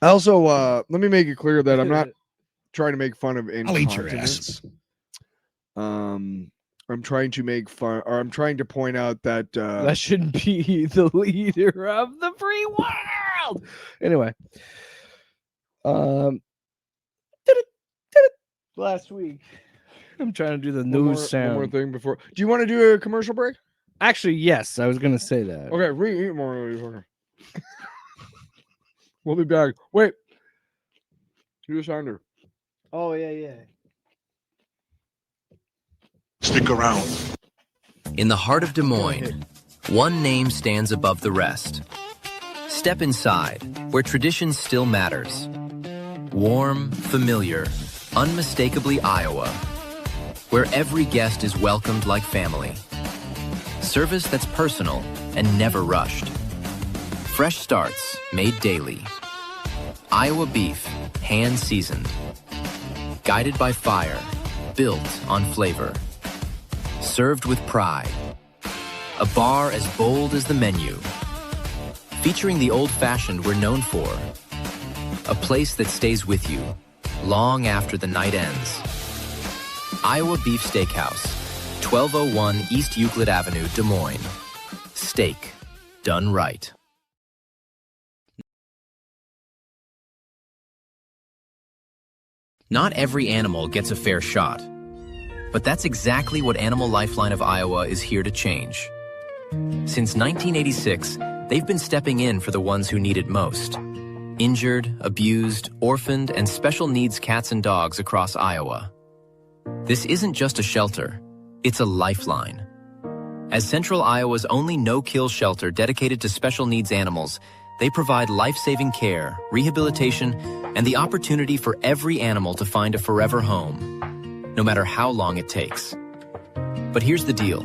Also, let me make it clear that I'm not trying to make fun of incontinence. I'm trying to make fun, or I'm trying to point out that that shouldn't be the leader of the free world. Anyway, last week I'm trying to do the news sound. One more thing before. Do you want to do a commercial break? Actually, yes, I was gonna say that. Okay, we eat more of these. We'll be back. Wait. Do a sounder. Oh yeah. Stick around. In the heart of Des Moines, one name stands above the rest. Step inside, where tradition still matters. Warm, familiar, unmistakably Iowa, where every guest is welcomed like family. Service that's personal and never rushed. Fresh starts made daily. Iowa beef, hand-seasoned. Guided by fire, built on flavor. Served with pride. A bar as bold as the menu. Featuring the old-fashioned we're known for. A place that stays with you long after the night ends. Iowa Beef Steakhouse, 1201 East Euclid Avenue, Des Moines. Steak done right. Not every animal gets a fair shot. But that's exactly what Animal Lifeline of Iowa is here to change. Since 1986, they've been stepping in for the ones who need it most. Injured, abused, orphaned, and special needs cats and dogs across Iowa. This isn't just a shelter, it's a lifeline. As Central Iowa's only no-kill shelter dedicated to special needs animals, they provide life-saving care, rehabilitation, and the opportunity for every animal to find a forever home, no matter how long it takes. But here's the deal.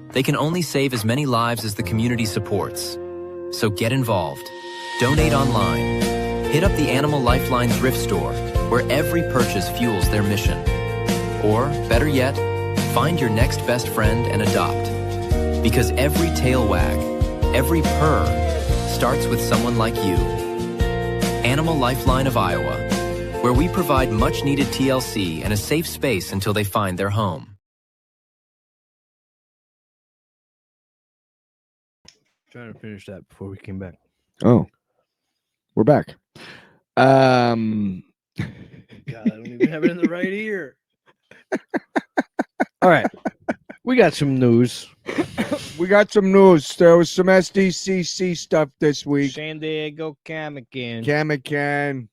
They can only save as many lives as the community supports. So get involved. Donate online. Hit up the Animal Lifeline thrift store, where every purchase fuels their mission. Or, better yet, find your next best friend and adopt. Because every tail wag, every purr, starts with someone like you. Animal Lifeline of Iowa, where we provide much-needed TLC and a safe space until they find their home. Trying to finish that before we came back. Oh, we're back. God, I don't even have it in the right ear. All right. We got some news. We got some news. There was some SDCC stuff this week. San Diego Comic-Con. Comic-Con.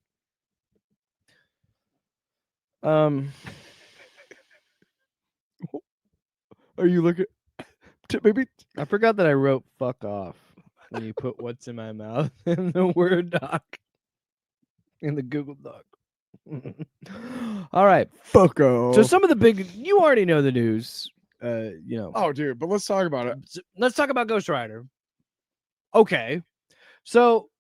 Are you looking? Maybe I forgot that I wrote "fuck off" when you put "what's in my mouth" in the Word doc, in the Google Doc. All right, fuck off. so some of the big, you already know the news. Oh, dude, but let's talk about it. Let's talk about Ghost Rider. Okay, so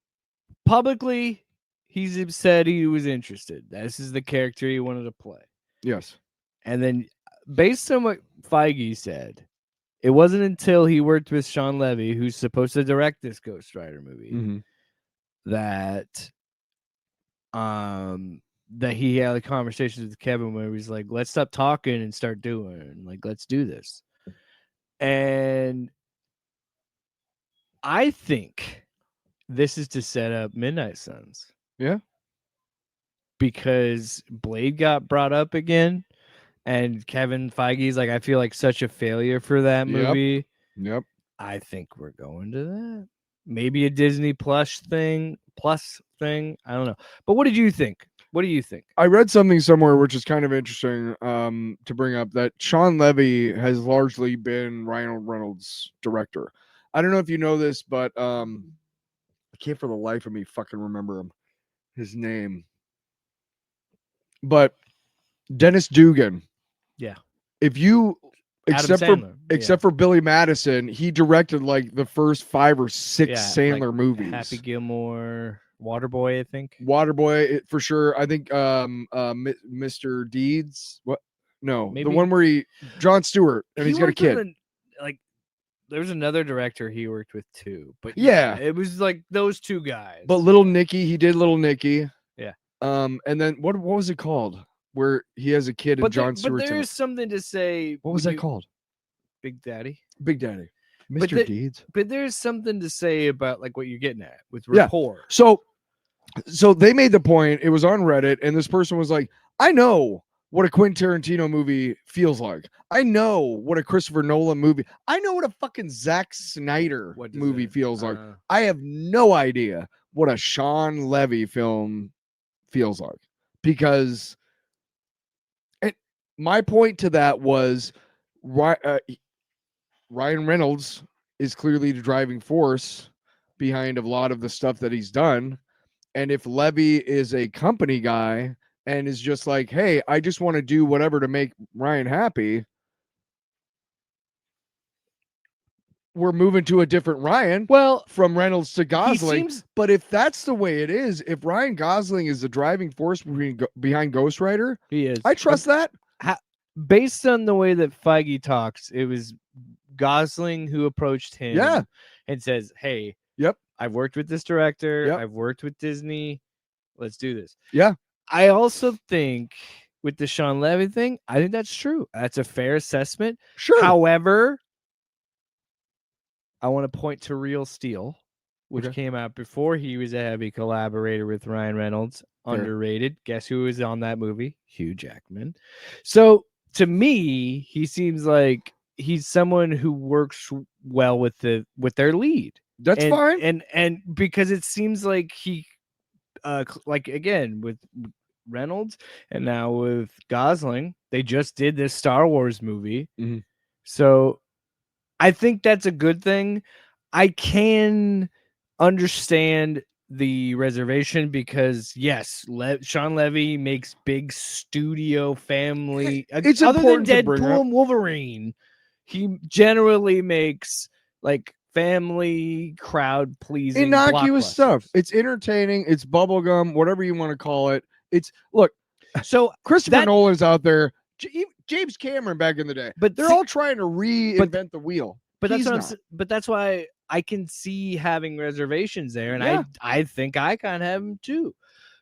publicly, he's said he was interested. This is the character he wanted to play. Yes, and then based on what Feige said, it wasn't until he worked with Sean Levy, who's supposed to direct this Ghost Rider movie, that he had conversations with Kevin where he's like, let's stop talking and start doing. Like, let's do this. And I think this is to set up Midnight Suns. Yeah. Because Blade got brought up again. And Kevin Feige's like, I feel like such a failure for that movie. Yep. I think we're going to that. Maybe a Disney Plus thing. I don't know. But what did you think? What do you think? I read something somewhere which is kind of interesting to bring up, that Sean Levy has largely been Ryan Reynolds' director. I don't know if you know this, but I can't for the life of me fucking remember his name. But Dennis Dugan. Yeah. If you except for Billy Madison, he directed like the first 5 or 6 Sandler movies. Happy Gilmore, Waterboy, I think. Waterboy for sure. I think Mr. Deeds. What? No, Maybe, the one where Jon Stewart and he's got a kid. Like there's another director he worked with too. But yeah, it was like those two guys. But Little Nicky, he did Little Nicky. Yeah. And then what was it called? Where he has a kid and Jon Stewart. But there's something to say. What was that called? Big Daddy. Big Daddy. Mr. Deeds. But there's something to say about like what you're getting at with rapport. So they made the point. It was on Reddit, and this person was like, I know what a Quentin Tarantino movie feels like. I know what a Christopher Nolan movie. I know what a fucking Zack Snyder movie feels like. I have no idea what a Sean Levy film feels like. Because my point to that was Ryan Reynolds is clearly the driving force behind a lot of the stuff that he's done. And if Levy is a company guy and is just like, hey, I just want to do whatever to make Ryan happy, we're moving to a different Ryan. Well, from Reynolds to Gosling. But if that's the way it is, if Ryan Gosling is the driving force behind Ghost Rider, he is. I trust that. Based on the way that Feige talks, it was Gosling who approached him and says, hey, I've worked with this director. I've worked with Disney. Let's do this. Yeah. I also think with the Sean Levy thing, I think that's true. That's a fair assessment. Sure. However, I want to point to Real Steel, which came out before he was a heavy collaborator with Ryan Reynolds. Underrated. Guess who was on that movie? Hugh Jackman. So to me, he seems like he's someone who works well with their lead. That's fine. And because it seems like he like again with Reynolds and now with Gosling, they just did this Star Wars movie. Mm-hmm. So I think that's a good thing. I can understand the reservation because yes, Sean Levy makes big studio family. It's other than important to bring Deadpool up. and Wolverine, he generally makes like family crowd pleasing Innocuous stuff. blockbusters. It's entertaining. It's bubblegum, whatever you want to call it. It's look. So Christopher Nolan's out there. James Cameron back in the day, but they're all trying to reinvent the wheel. But that's why I can see having reservations there, and I think I kind of have them too,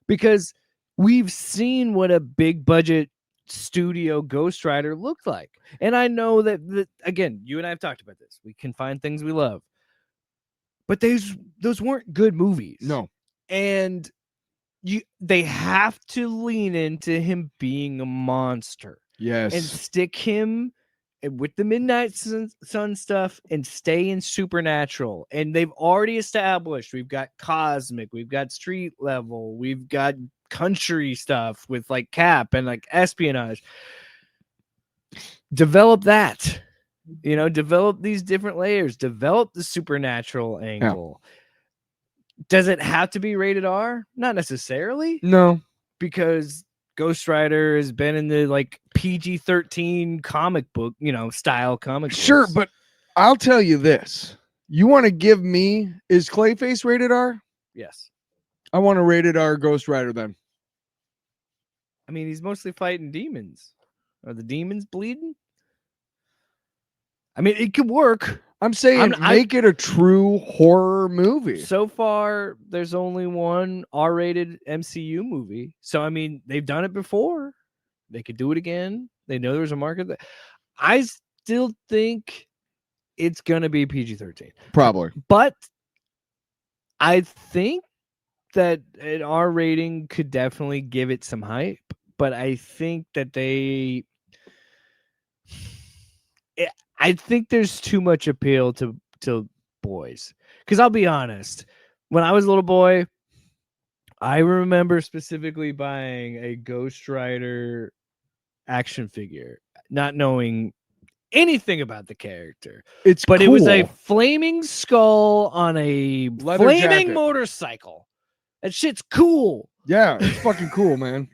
because we've seen what a big budget studio Ghost Rider looked like, and I know that again, you and I have talked about this. We can find things we love, but those weren't good movies. No, and they have to lean into him being a monster. Yes, and stick him with the Midnight Sun stuff and stay in Supernatural. And they've already established we've got cosmic, we've got street level, we've got country stuff with like Cap and like espionage. Develop that, develop these different layers, develop the supernatural angle. Yeah. Does it have to be rated R? Not necessarily. No, because Ghost Rider has been in the like PG-13 comic book, style comic books. Sure, but I'll tell you this. You want to give me, is Clayface rated R? Yes. I want a rated R Ghost Rider then. I mean, he's mostly fighting demons. Are the demons bleeding? I mean, it could work. I'm saying make it a true horror movie. So far, there's only one R-rated MCU movie. So, I mean, they've done it before. They could do it again. They know there's a market. I still think it's going to be PG-13. Probably. But I think that an R rating could definitely give it some hype. But I think that I think there's too much appeal to boys. Because I'll be honest, when I was a little boy, I remember specifically buying a Ghost Rider action figure, not knowing anything about the character. It was a flaming skull on a leather flaming jacket. Motorcycle. That shit's cool. Yeah, it's fucking cool, man.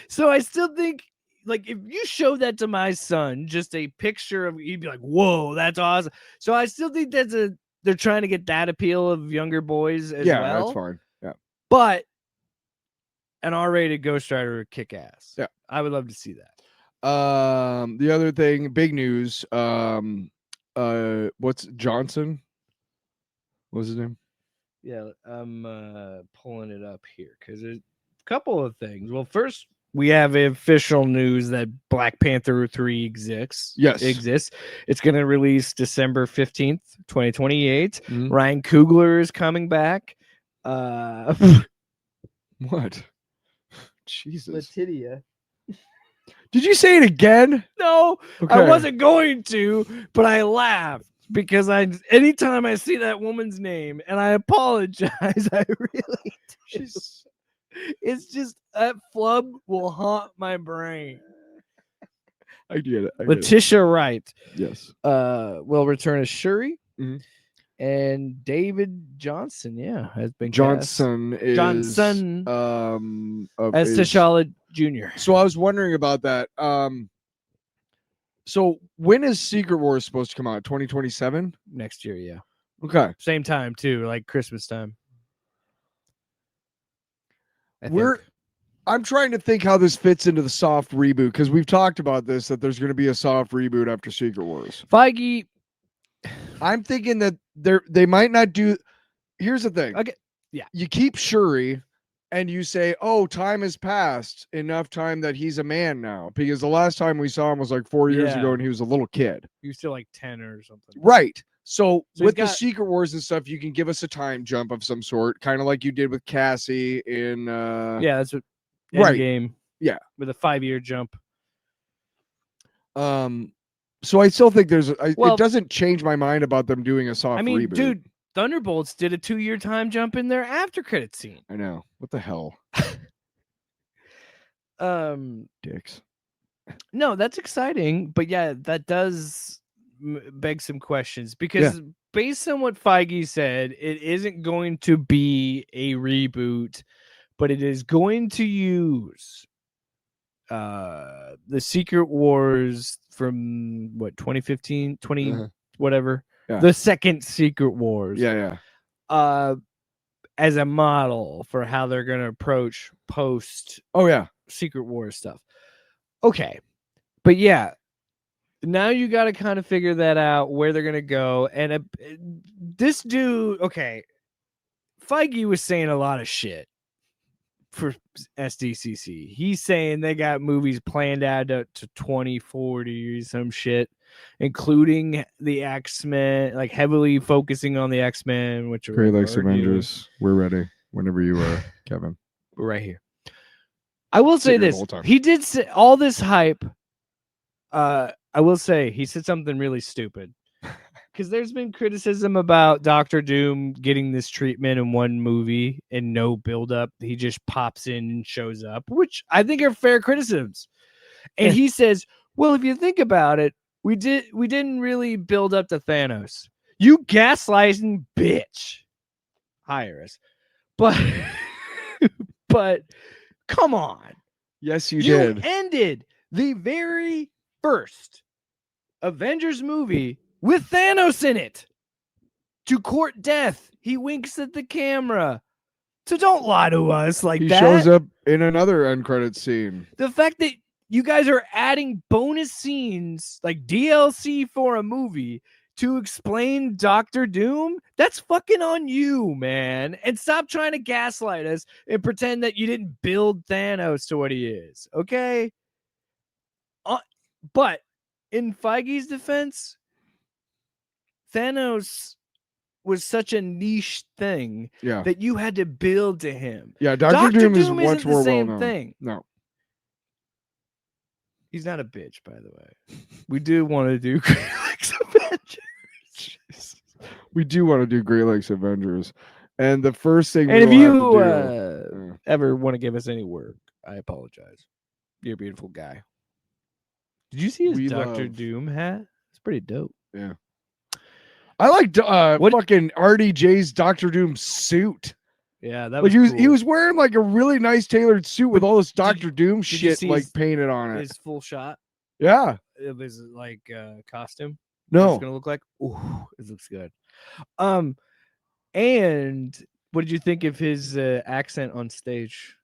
So I still think, like, if you show that to my son, just a picture of, he'd be like, "Whoa, that's awesome." So I still think they're trying to get that appeal of younger boys as well. Yeah, that's fine. Yeah, but an R-rated Ghost Rider would kick ass. Yeah, I would love to see that. The other thing, big news. What's Johnson? What's his name? Yeah, I'm pulling it up here because there's a couple of things. Well, first, we have official news that Black Panther 3 exists. Yes. Exists. It's going to release December 15th, 2028. Mm-hmm. Ryan Coogler is coming back. What? Jesus. Latitia. Did you say it again? No, okay. I wasn't going to, but I laughed because anytime I see that woman's name, and I apologize, I really do. It's just that flub will haunt my brain. I get it. Letitia Wright. Yes. Will return as Shuri. Mm-hmm. And David Johnson, has been Johnson cast. is Johnson as T'Challa Jr. So I was wondering about that. So when is Secret Wars supposed to come out? 2027? Next year, yeah. Okay. Same time too, like Christmas time. I'm trying to think how this fits into the soft reboot, because we've talked about this, that there's going to be a soft reboot after Secret Wars. Feige, I'm thinking that they might not do. Here's the thing. Okay. Yeah. You keep Shuri and you say, "Oh, time has passed enough time that he's a man now," because the last time we saw him was like 4 years ago and he was a little kid. He was still like 10 or something. Right. So with the Secret Wars and stuff, you can give us a time jump of some sort, kind of like you did with Cassie in that's what right game. Yeah. With a 5-year jump. So I still think it doesn't change my mind about them doing a soft reboot. Dude, Thunderbolts did a 2-year time jump in their after credit scene. I know. What the hell? Dicks. No, that's exciting, but yeah, that does beg some questions because based on what Feige said, it isn't going to be a reboot, but it is going to use the Secret Wars from 2015, whatever. Yeah. The second Secret Wars. Yeah. As a model for how they're going to approach post Secret Wars stuff. Okay. But yeah, now you got to kind of figure that out, where they're going to go. And this dude, okay, Feige was saying a lot of shit for SDCC. He's saying they got movies planned out to 2040 or some shit, including the X-Men, like heavily focusing on the X-Men, which are Great Lakes Avengers. We're ready whenever you are, Kevin. We're right here. I will say this. He did say all this hype. I will say he said something really stupid. Because there's been criticism about Dr. Doom getting this treatment in one movie and no build-up. He just pops in and shows up, which I think are fair criticisms. And he says, well, if you think about it, we didn't really build up to Thanos. You gaslighting bitch. Hire us. But come on. Yes, you did. You ended the very first Avengers movie with Thanos in it to court death. He winks at the camera. So don't lie to us like that. He shows up in another end credit scene. The fact that you guys are adding bonus scenes like DLC for a movie to explain Dr. Doom, that's fucking on you, man. And stop trying to gaslight us and pretend that you didn't build Thanos to what he is, okay? But in Feige's defense, Thanos was such a niche thing that you had to build to him. Yeah, Dr. Doom is much more well-known. Thing. No. He's not a bitch, by the way. We do want to do Great Lakes Avengers. We do want to do Great Lakes Avengers. And the first thing if you ever want to give us any work, I apologize. You're a beautiful guy. Did you see his Dr. Doom hat? It's pretty dope. Yeah. I like fucking RDJ's Dr. Doom suit. Yeah, that was cool. He was wearing like a really nice tailored suit with all this Dr. Doom shit like painted on it. His full shot. Yeah. It was like costume. No. It's gonna look like. Ooh, it looks good. And what did you think of his accent on stage?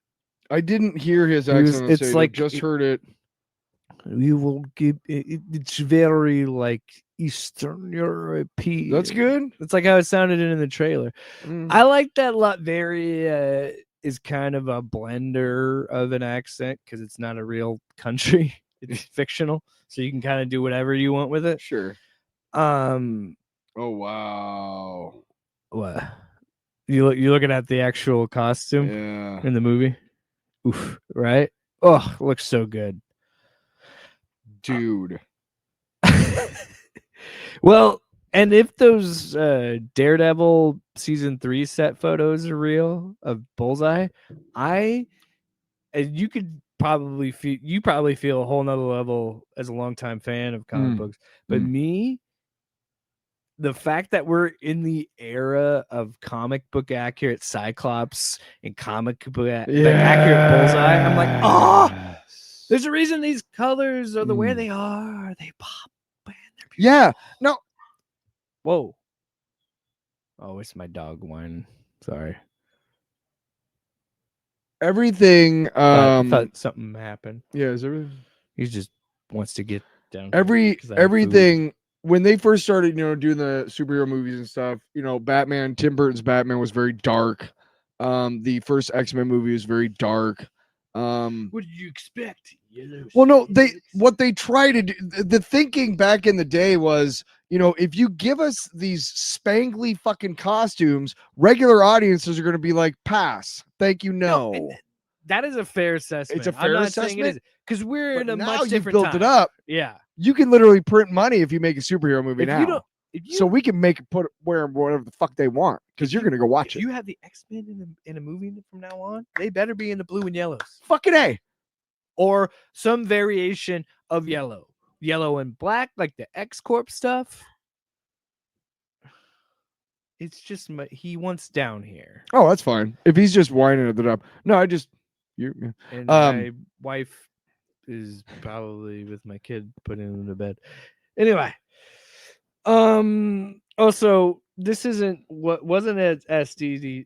I didn't hear his accent on stage. I just heard it. You will give it's very like Eastern European. That's good. It's like how it sounded in the trailer. I like that Latveria is kind of a blender of an accent because it's not a real country. It's fictional. So you can kind of do whatever you want with it. Sure. Oh wow. What? You're looking at the actual costume in the movie? Oof, right? Oh, it looks so good. Dude. Well, and if those Daredevil season 3 set photos are real of Bullseye, you could probably feel a whole nother level as a longtime fan of comic books. But me, the fact that we're in the era of comic book accurate Cyclops and comic book accurate Bullseye, I'm like, oh, there's a reason these colors are the way they are. They pop. Man, yeah. No. Whoa. Oh, it's my dog whining. Sorry. Everything. I thought something happened. Yeah, is everything? He just wants to get down. Everything. When they first started, doing the superhero movies and stuff, Tim Burton's Batman was very dark. The first X-Men movie was very dark. What did you expect? Well, no, what they try to do, the thinking back in the day was, if you give us these spangly fucking costumes, regular audiences are going to be like, pass. Thank you. No. That is a fair assessment. It's a fair assessment because we're in a much different built time. It up. Yeah. You can literally print money if you make a superhero movie now. So we can wear whatever the fuck they want because you're going to go watch it. If you have the X-Men in a movie from now on, they better be in the blue and yellows. Fucking A. Or some variation of yellow. Yellow and Black, like the X-Corp stuff. It's just he wants down here. Oh, that's fine. If he's just whining at the top. No, I just and my wife is probably with my kid putting him to bed. Anyway. Also, this wasn't at SDCC.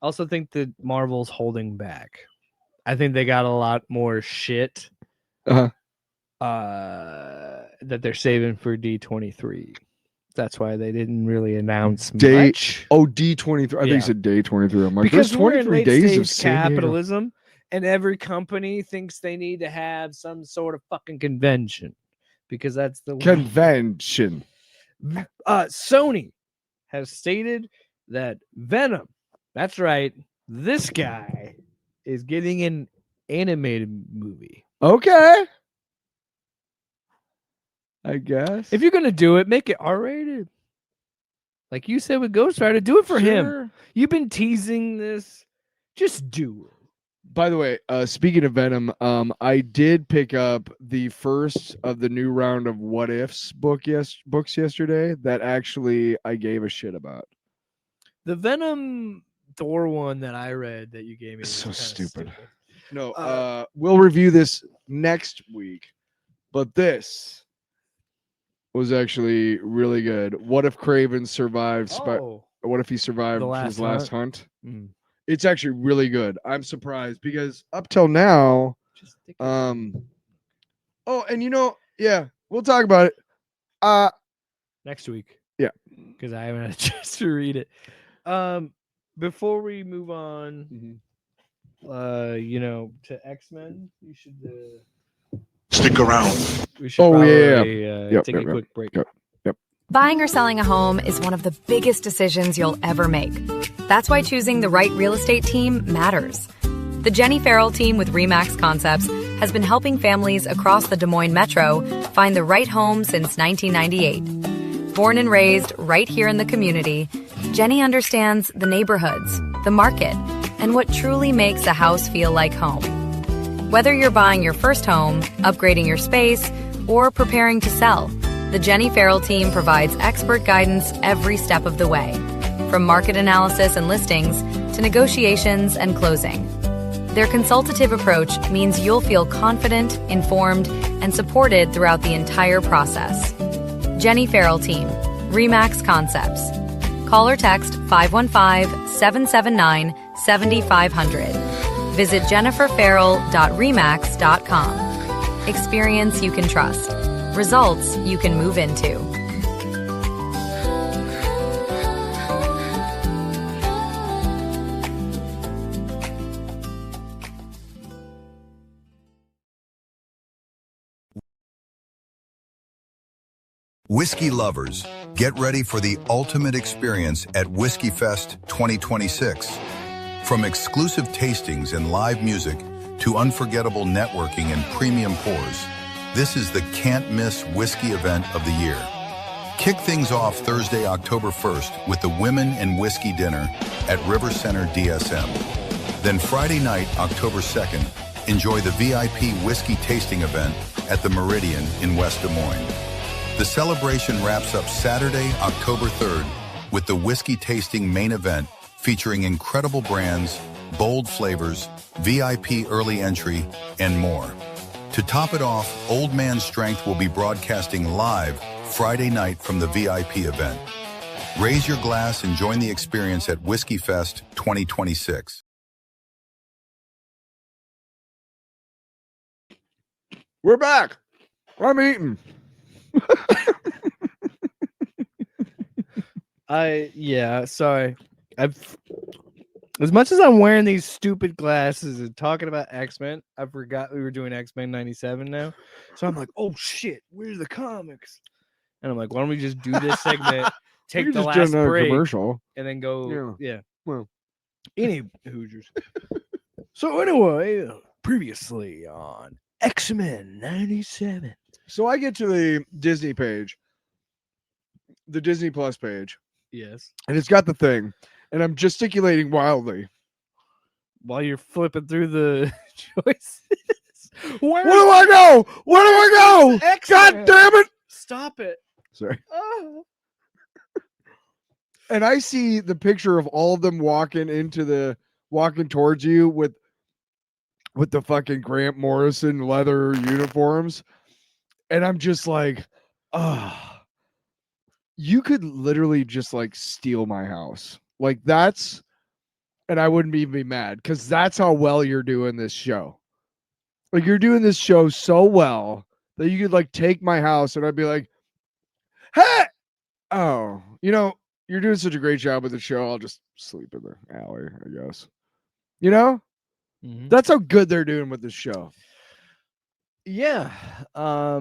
Also think that Marvel's holding back. I think they got a lot more shit that they're saving for D23. That's why they didn't really announce much. Oh, D23. I think you said day 23. I'm like, because there's 23 days of capitalism, and every company thinks they need to have some sort of fucking convention because that's the convention. Sony has stated that Venom, that's right, this guy is getting an animated movie. Okay. I guess. If you're going to do it, make it R-rated. Like you said with Ghost Rider, do it for him. You've been teasing this. Just do it. By the way, speaking of Venom, I did pick up the first of the new round of What Ifs books yesterday that actually I gave a shit about. The Venom Thor one that I read that you gave me was so stupid. stupid. No, we'll review this next week, but this was actually really good. What if Kraven survived? What if he survived his last hunt? Mm. It's actually really good. I'm surprised because up till now, and we'll talk about it next week. Yeah, because I haven't had a chance to read it. Before we move on, to X-Men, you should stick around. We should probably take a quick break. Yep. Buying or selling a home is one of the biggest decisions you'll ever make. That's why choosing the right real estate team matters. The Jenny Farrell team with RE/MAX Concepts has been helping families across the Des Moines metro find the right home since 1998. Born and raised right here in the community, Jenny understands the neighborhoods, the market, and what truly makes a house feel like home. Whether you're buying your first home, upgrading your space, or preparing to sell, the Jenny Farrell team provides expert guidance every step of the way, from market analysis and listings to negotiations and closing. Their consultative approach means you'll feel confident, informed, and supported throughout the entire process. Jenny Farrell team, RE/MAX Concepts. Call or text 515-779-7500. Visit jenniferfarrell.remax.com. Experience you can trust. Results you can move into. Whiskey lovers, get ready for the ultimate experience at Whiskey Fest 2026. From exclusive tastings and live music to unforgettable networking and premium pours, this is the can't-miss whiskey event of the year. Kick things off Thursday, October 1st with the Women in Whiskey Dinner at River Center DSM. Then Friday night, October 2nd, enjoy the VIP whiskey tasting event at the Meridian in West Des Moines. The celebration wraps up Saturday, October 3rd with the whiskey tasting main event featuring incredible brands, bold flavors, VIP early entry, and more. To top it off, Old Man Strength will be broadcasting live Friday night from the VIP event. Raise your glass and join the experience at Whiskey Fest 2026. We're back. I'm eating. Sorry. As much as I'm wearing these stupid glasses and talking about X-Men, I forgot we were doing X-Men 97 now. So I'm like, oh shit, where's the comics? And I'm like, why don't we just do this segment, take the last break, commercial, and then go, Well, any Hoosiers. So anyway, previously on X-Men 97. So I get to the Disney page, the Disney Plus page. Yes. And it's got the thing. And I'm gesticulating wildly while you're flipping through the choices. Where do I go? Where do I go? God damn it! Stop it. Sorry. And I see the picture of all of them walking towards you with the fucking Grant Morrison leather uniforms. And I'm just like, you could literally just like steal my house. Like that's, and I wouldn't even be mad because that's how well you're doing this show. Like you're doing this show so well that you could like take my house and I'd be like, hey, oh, you're doing such a great job with the show. I'll just sleep in the alley, I guess. That's how good they're doing with this show. Yeah. I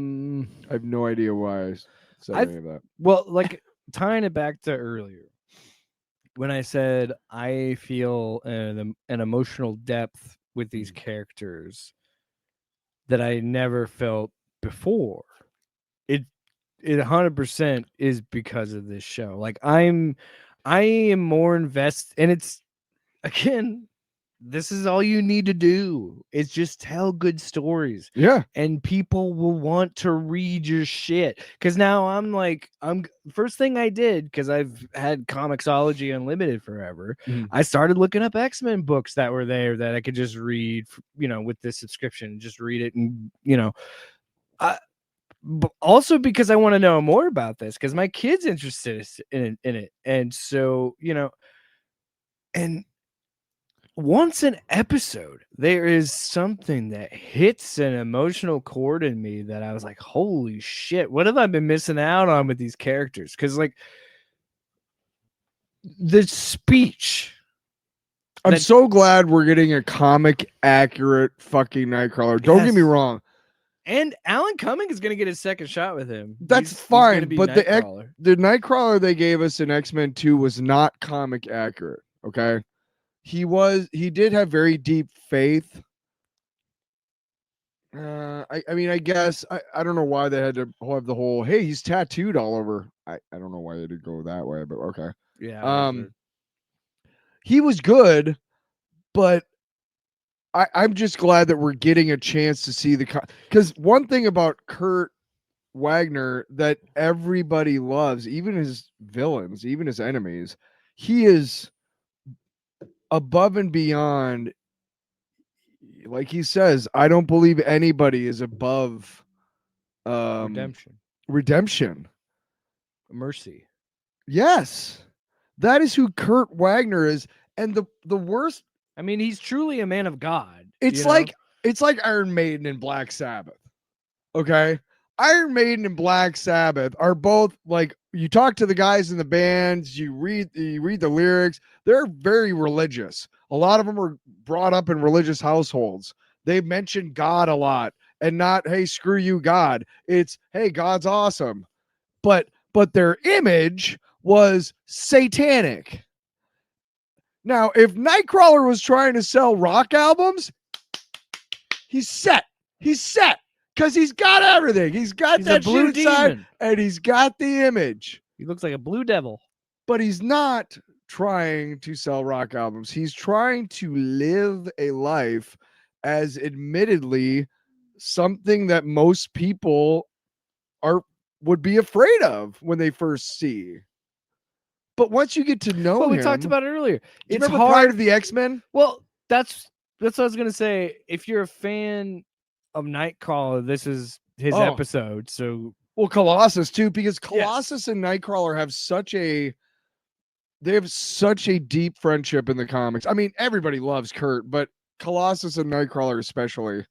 have no idea why I said any of that. Well, like tying it back to earlier, when I said I feel an emotional depth with these characters that I never felt before, it 100% is because of this show. Like I am more invested, and it's, again, this is all you need to do. It's just tell good stories. Yeah. And people will want to read your shit. Cause now I'm first thing I did, cause I've had Comixology Unlimited forever. I started looking up X-Men books that were there that I could just read, with this subscription, just read it. And, but also because I want to know more about this, because my kid's interested in it. And so, and once an episode, there is something that hits an emotional chord in me that I was like, holy shit, what have I been missing out on with these characters? Because like the speech. I'm so glad we're getting a comic accurate fucking Nightcrawler. Don't get me wrong. And Alan Cumming is going to get his second shot with him. That's fine. But the Nightcrawler they gave us in X-Men 2 was not comic accurate. Okay. He did have very deep faith. I mean, I guess I don't know why they had to have the whole, hey, he's tattooed all over. I don't know why they did go that way, but okay. Yeah. He was good, but I'm just glad that we're getting a chance to see because one thing about Kurt Wagner that everybody loves, even his villains, even his enemies, he is above and beyond. Like he says, I don't believe anybody is above redemption, mercy. Yes, that is who Kurt Wagner is. And the worst, I mean, he's truly a man of God. It's like Iron Maiden and Black Sabbath. Okay, Iron Maiden and Black Sabbath are both like, you talk to the guys in the bands, you read the lyrics, they're very religious. A lot of them were brought up in religious households. They mention God a lot, and not, hey, screw you, God. It's, hey, God's awesome. But their image was satanic. Now, if Nightcrawler was trying to sell rock albums, he's set. He's set. Because he's got everything. He's got that blue side, and he's got the image. He looks like a blue devil. But he's not trying to sell rock albums. He's trying to live a life as admittedly something that most people would be afraid of when they first see. But once you get to know him, we talked about it earlier. It's hard. Pride of the X-Men? Well, that's what I was gonna say. If you're a fan of Nightcrawler, this is his episode. So, well, Colossus too, because Colossus and Nightcrawler have such a deep friendship in the comics. I mean, everybody loves Kurt, but Colossus and Nightcrawler especially.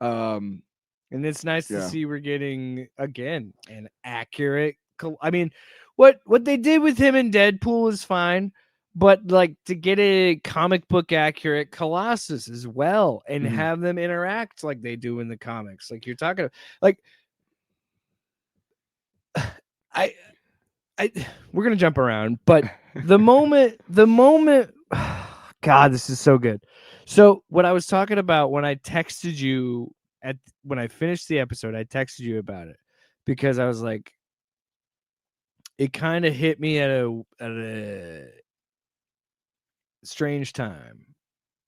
And it's nice to see we're getting again an accurate. I mean, what they did with him in Deadpool is fine. But like to get a comic book accurate Colossus as well and have them interact like they do in the comics. Like you're talking like we're going to jump around, but the moment God, this is so good. So what I was talking about when I texted you when I finished the episode, I texted you about it because I was like, it kind of hit me at a strange time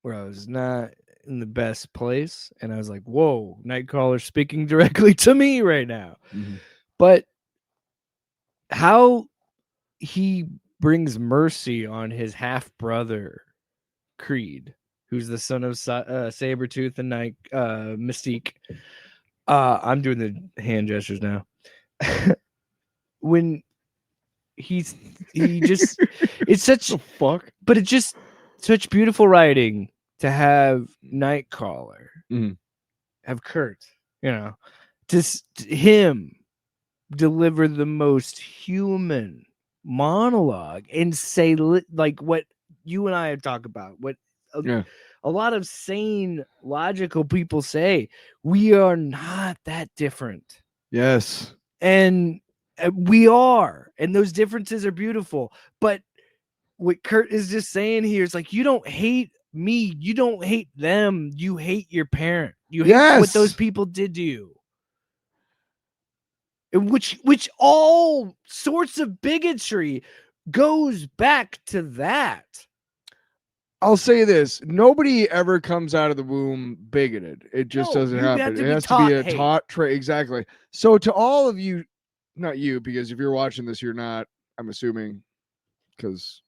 where I was not in the best place. And I was like, whoa, Nightcrawler speaking directly to me right now. Mm-hmm. But how he brings mercy on his half-brother, Creed, who's the son of Sabretooth and Mystique. I'm doing the hand gestures now. When he just it's such the fuck, but it's just such beautiful writing to have Nightcrawler, have Kurt, just him deliver the most human monologue and say like what you and I talk about, what a lot of sane, logical people say. We are not that different. Yes. And we are, and those differences are beautiful. But what Kurt is just saying here is like, you don't hate me, you don't hate them, you hate your parent. You hate what those people did to you. Which all sorts of bigotry goes back to that. I'll say this: nobody ever comes out of the womb bigoted. It just doesn't happen. It has to be a taught trait. Exactly. So to all of you, not you, because if you're watching this, you're not, I'm assuming, because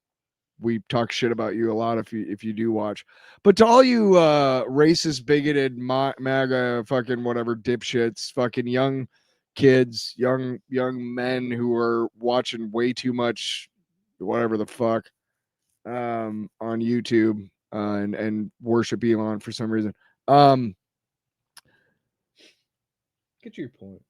we talk shit about you a lot if you do watch. But to all you racist, bigoted, MAGA, fucking whatever dipshits, fucking young kids, young men who are watching way too much, whatever the fuck, on YouTube and worship Elon for some reason. Get your point.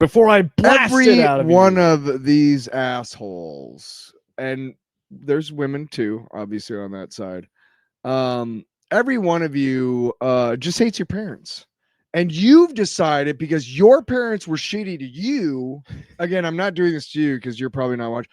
Before I blast it out of one you. of these assholes, and there's women too, obviously on that side. Every one of you just hates your parents. And you've decided because your parents were shitty to you. Again, I'm not doing this to you because you're probably not watching.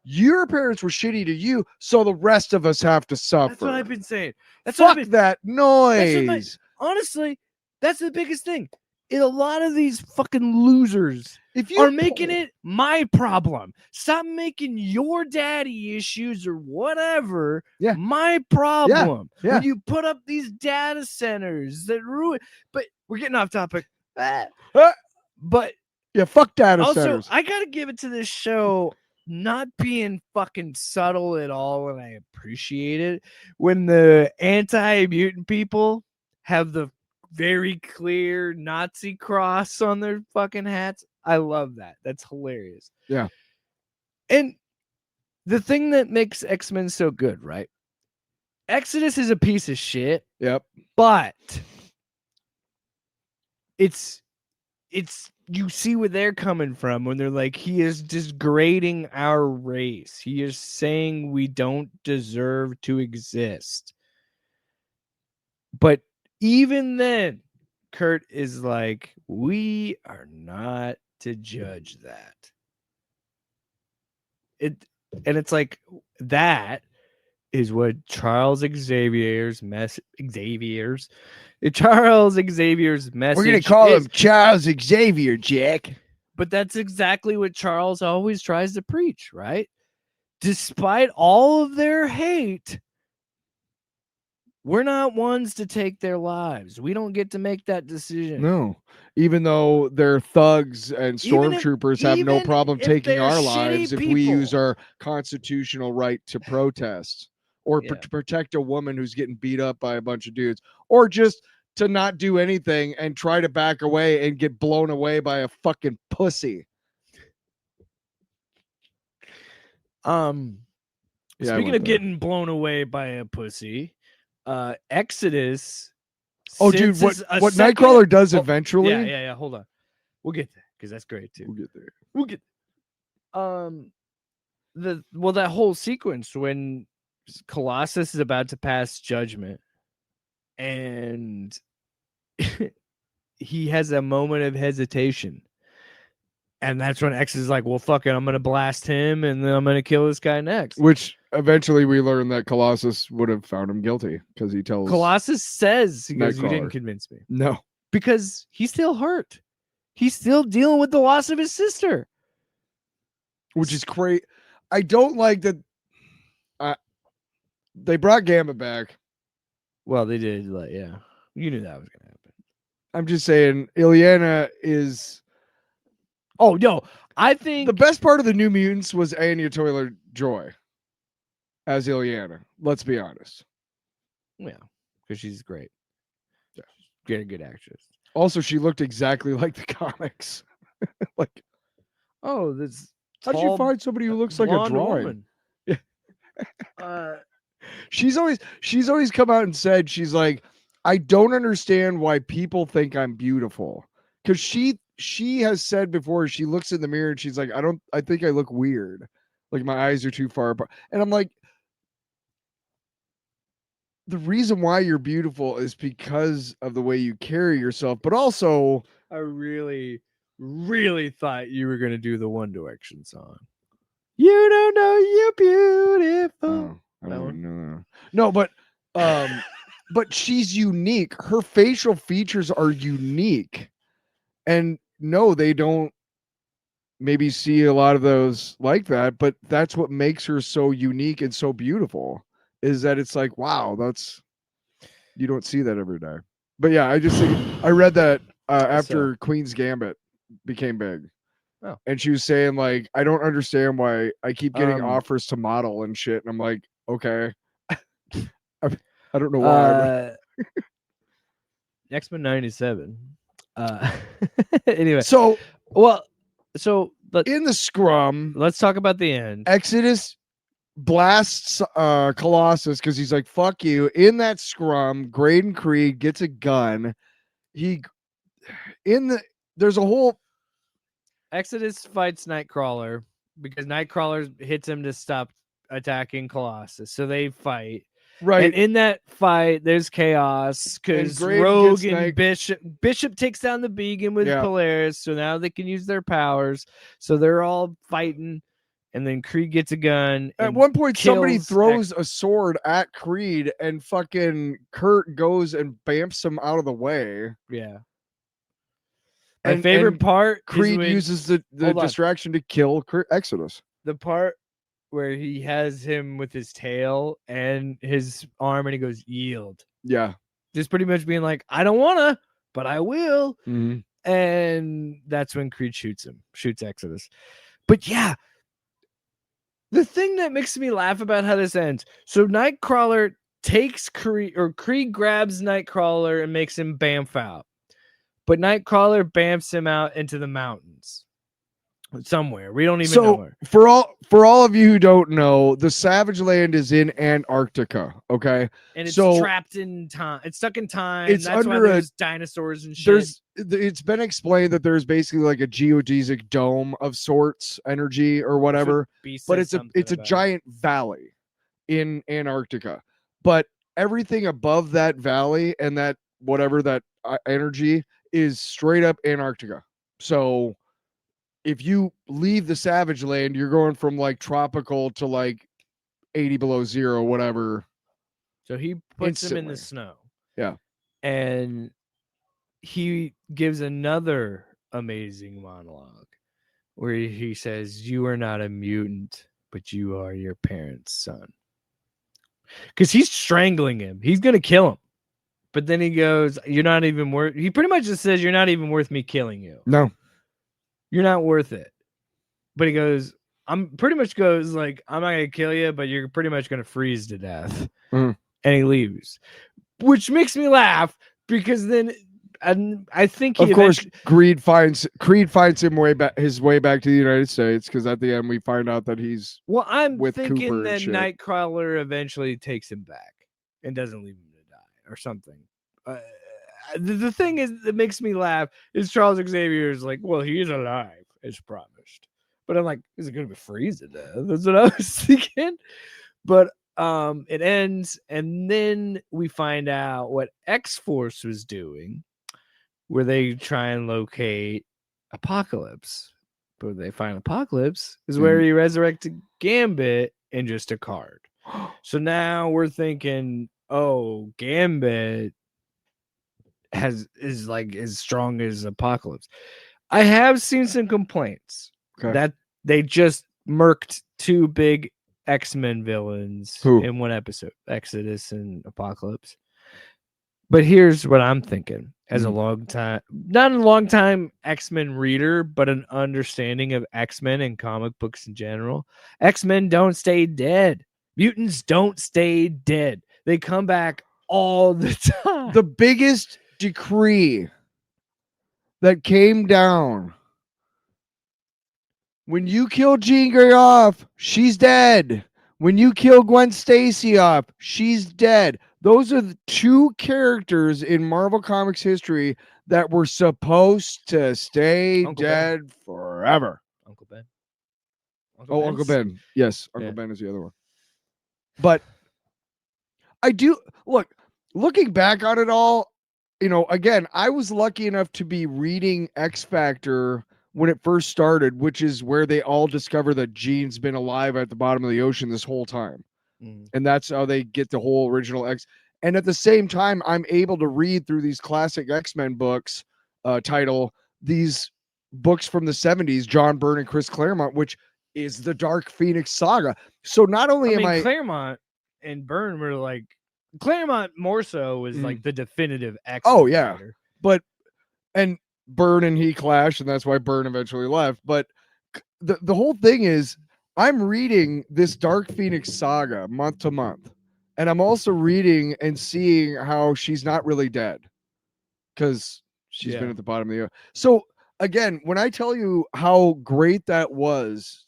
Your parents were shitty to you, so the rest of us have to suffer. That's what I've been saying. Fuck that noise. Honestly, that's the biggest thing. A lot of these fucking losers are making it my problem. Stop making your daddy issues or whatever my problem. Yeah. When you put up these data centers that ruin, but we're getting off topic. But yeah, fuck data also, centers. I gotta give it to this show not being fucking subtle at all, and I appreciate it when the anti-mutant people have the very clear Nazi cross on their fucking hats. I love that. That's hilarious. Yeah. And the thing that makes X-Men so good, right? Exodus is a piece of shit. Yep. But it's you see where they're coming from when they're like, he is degrading our race. He is saying we don't deserve to exist. But even then, Kurt is like, we are not to judge that. It's like, that is what Charles Xavier's message. We're gonna call him Charles Xavier, Jack. But that's exactly what Charles always tries to preach, right? Despite all of their hate, we're not ones to take their lives. We don't get to make that decision. No. Even though they're thugs and stormtroopers have no problem taking our lives if we use our constitutional right to protest or to protect a woman who's getting beat up by a bunch of dudes, or just to not do anything and try to back away and get blown away by a fucking pussy. Speaking of getting blown away by a pussy, Exodus. Oh, dude, what Nightcrawler does eventually? Yeah. Hold on, we'll get there because that's great too. We'll get that whole sequence when Colossus is about to pass judgment, and he has a moment of hesitation. And that's when X is like, well, fuck it, I'm going to blast him, and then I'm going to kill this guy next. Which eventually we learn that Colossus would have found him guilty because he tells... Colossus says, he goes, you didn't convince me. No. Because he's still hurt. He's still dealing with the loss of his sister. Which is crazy. I don't like that. They brought Gambit back. Well, they did. Like, yeah, you knew that was gonna happen. I'm just saying, Ileana is. Oh no, I think the best part of the New Mutants was Anya Taylor-Joy as Ileana. Let's be honest. Yeah, because she's great. Yeah, she's a good actress. Also, she looked exactly like the comics. Like, oh, this. How did you find somebody who looks like a drawing? She's always come out and said, she's like, I don't understand why people think I'm beautiful. Because she has said before, she looks in the mirror and she's like, I think I look weird. Like my eyes are too far apart. And I'm like, the reason why you're beautiful is because of the way you carry yourself, but also I really thought you were gonna do the One Direction song. You don't know you're beautiful. Oh, I don't even know that. No, but she's unique. Her facial features are unique. And no, they don't maybe see a lot of those like that, but that's what makes her so unique and so beautiful, is that it's like, wow, you don't see that every day. But yeah, I just think I read that after Queen's Gambit became big. Oh. And she was saying, like, I don't understand why I keep getting offers to model and shit. And I'm like, okay. I don't know why. X-Men 97. Anyway. So in the scrum, let's talk about the end. Exodus blasts Colossus because he's like, fuck you. In that scrum, Graydon Creed gets a gun. There's a whole Exodus fights Nightcrawler because Nightcrawler hits him to stop attacking Colossus. So they fight. Right. And in that fight, there's chaos because Rogue and Bishop takes down the Beacon with Polaris. So now they can use their powers. So they're all fighting. And then Creed gets a gun. At one point, somebody throws a sword at Creed and fucking Kurt goes and bamps him out of the way. Yeah. My favorite part, Creed uses the distraction to kill Exodus. The part where he has him with his tail and his arm and he goes, yield. Yeah. Just pretty much being like, I don't want to, but I will. Mm-hmm. And that's when Creed shoots Exodus. But yeah, the thing that makes me laugh about how this ends. So Nightcrawler takes Creed, or Creed grabs Nightcrawler and makes him bamf out. But Nightcrawler bamfs him out into the mountains. Somewhere. We don't even know where. For all of you who don't know, the Savage Land is in Antarctica, okay? And it's trapped in time. It's stuck in time. It's That's under why there's dinosaurs and shit. It's been explained that there's basically like a geodesic dome of sorts, energy or whatever. But it's a giant valley in Antarctica. But everything above that valley and that whatever that energy is straight up Antarctica. So if you leave the Savage Land, you're going from like tropical to like 80 below zero, whatever. So he puts him in the snow. Yeah. And he gives another amazing monologue where he says, you are not a mutant, but you are your parents' son. Because he's strangling him. He's going to kill him. But then he goes, you're not even worth... He pretty much just says, you're not even worth me killing you. No. You're not worth it. But he goes, I'm not going to kill you, but you're pretty much going to freeze to death. Mm. And he leaves. Which makes me laugh because then I think Creed finds his way back to the United States because at the end we find out that he's I'm with thinking Cooper that and Nightcrawler eventually takes him back and doesn't leave him to die or something. The thing is that makes me laugh is Charles Xavier is like, well, he is alive as promised. But I'm like, is it going to be freeze to death? That's what I was thinking. But it ends, and then we find out what X-Force was doing, where they try and locate Apocalypse. But they find Apocalypse is where he resurrected Gambit in just a card. So now we're thinking, oh, Gambit is like as strong as Apocalypse. I have seen some complaints that they just murked two big X-Men villains in one episode, Exodus and Apocalypse. But here's what I'm thinking as a not a long time X-Men reader, but an understanding of X-Men and comic books in general. X-Men don't stay dead. Mutants don't stay dead. They come back all the time. The biggest decree that came down: when you kill Jean Grey off, she's dead. When you kill Gwen Stacy off, she's dead. Those are the two characters in Marvel Comics history that were supposed to stay dead forever. Uncle Ben. Uncle Ben. Yes, Uncle Ben is the other one. But I do looking back on it all, again, I was lucky enough to be reading X Factor when it first started, which is where they all discover that Jean's been alive at the bottom of the ocean this whole time. And that's how they get the whole original X. And at the same time, I'm able to read through these classic X-Men books, these books from the 70s, John Byrne and Chris Claremont, which is the Dark Phoenix saga. So not only am I Claremont and Byrne were like, Claremont more so was like the definitive X. Oh yeah, and Byrne and he clashed, and that's why Byrne eventually left. But the whole thing is, I'm reading this Dark Phoenix saga month to month, and I'm also reading and seeing how she's not really dead because she's been at the bottom of the earth. So again, when I tell you how great that was,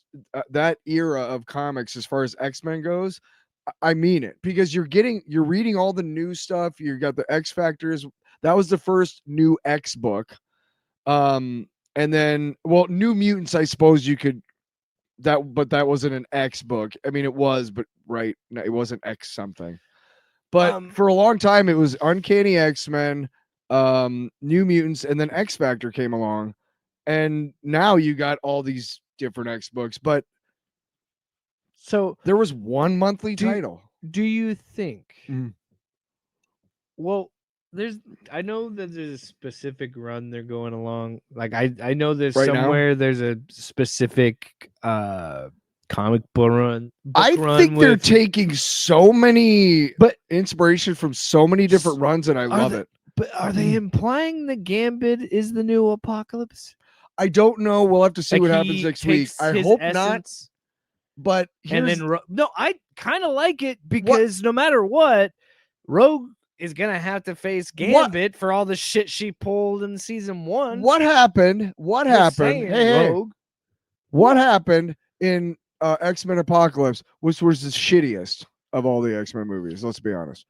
that era of comics as far as X-Men goes, I mean it, because you're reading all the new stuff. You got the X Factors. That was the first new X book. And then, New Mutants, I suppose you could but that wasn't an X book. I mean, it was, but right. No, it wasn't X something. But for a long time, it was Uncanny X-Men, New Mutants, and then X Factor came along. And now you got all these different X books, but so there was one monthly title. Do you think? Well, I know that there's a specific run they're going along. Like I know there's right somewhere now? There's a specific comic book run. I think they're taking so many inspiration from so many different runs, and I love it. But are they implying the Gambit is the new Apocalypse? I don't know. We'll have to see what happens next week. I hope not. But I kind of like it because no matter what, Rogue is gonna have to face Gambit for all the shit she pulled in season 1. What happened? What happened? Rogue. What happened in X-Men Apocalypse, which was the shittiest of all the X-Men movies? Let's be honest.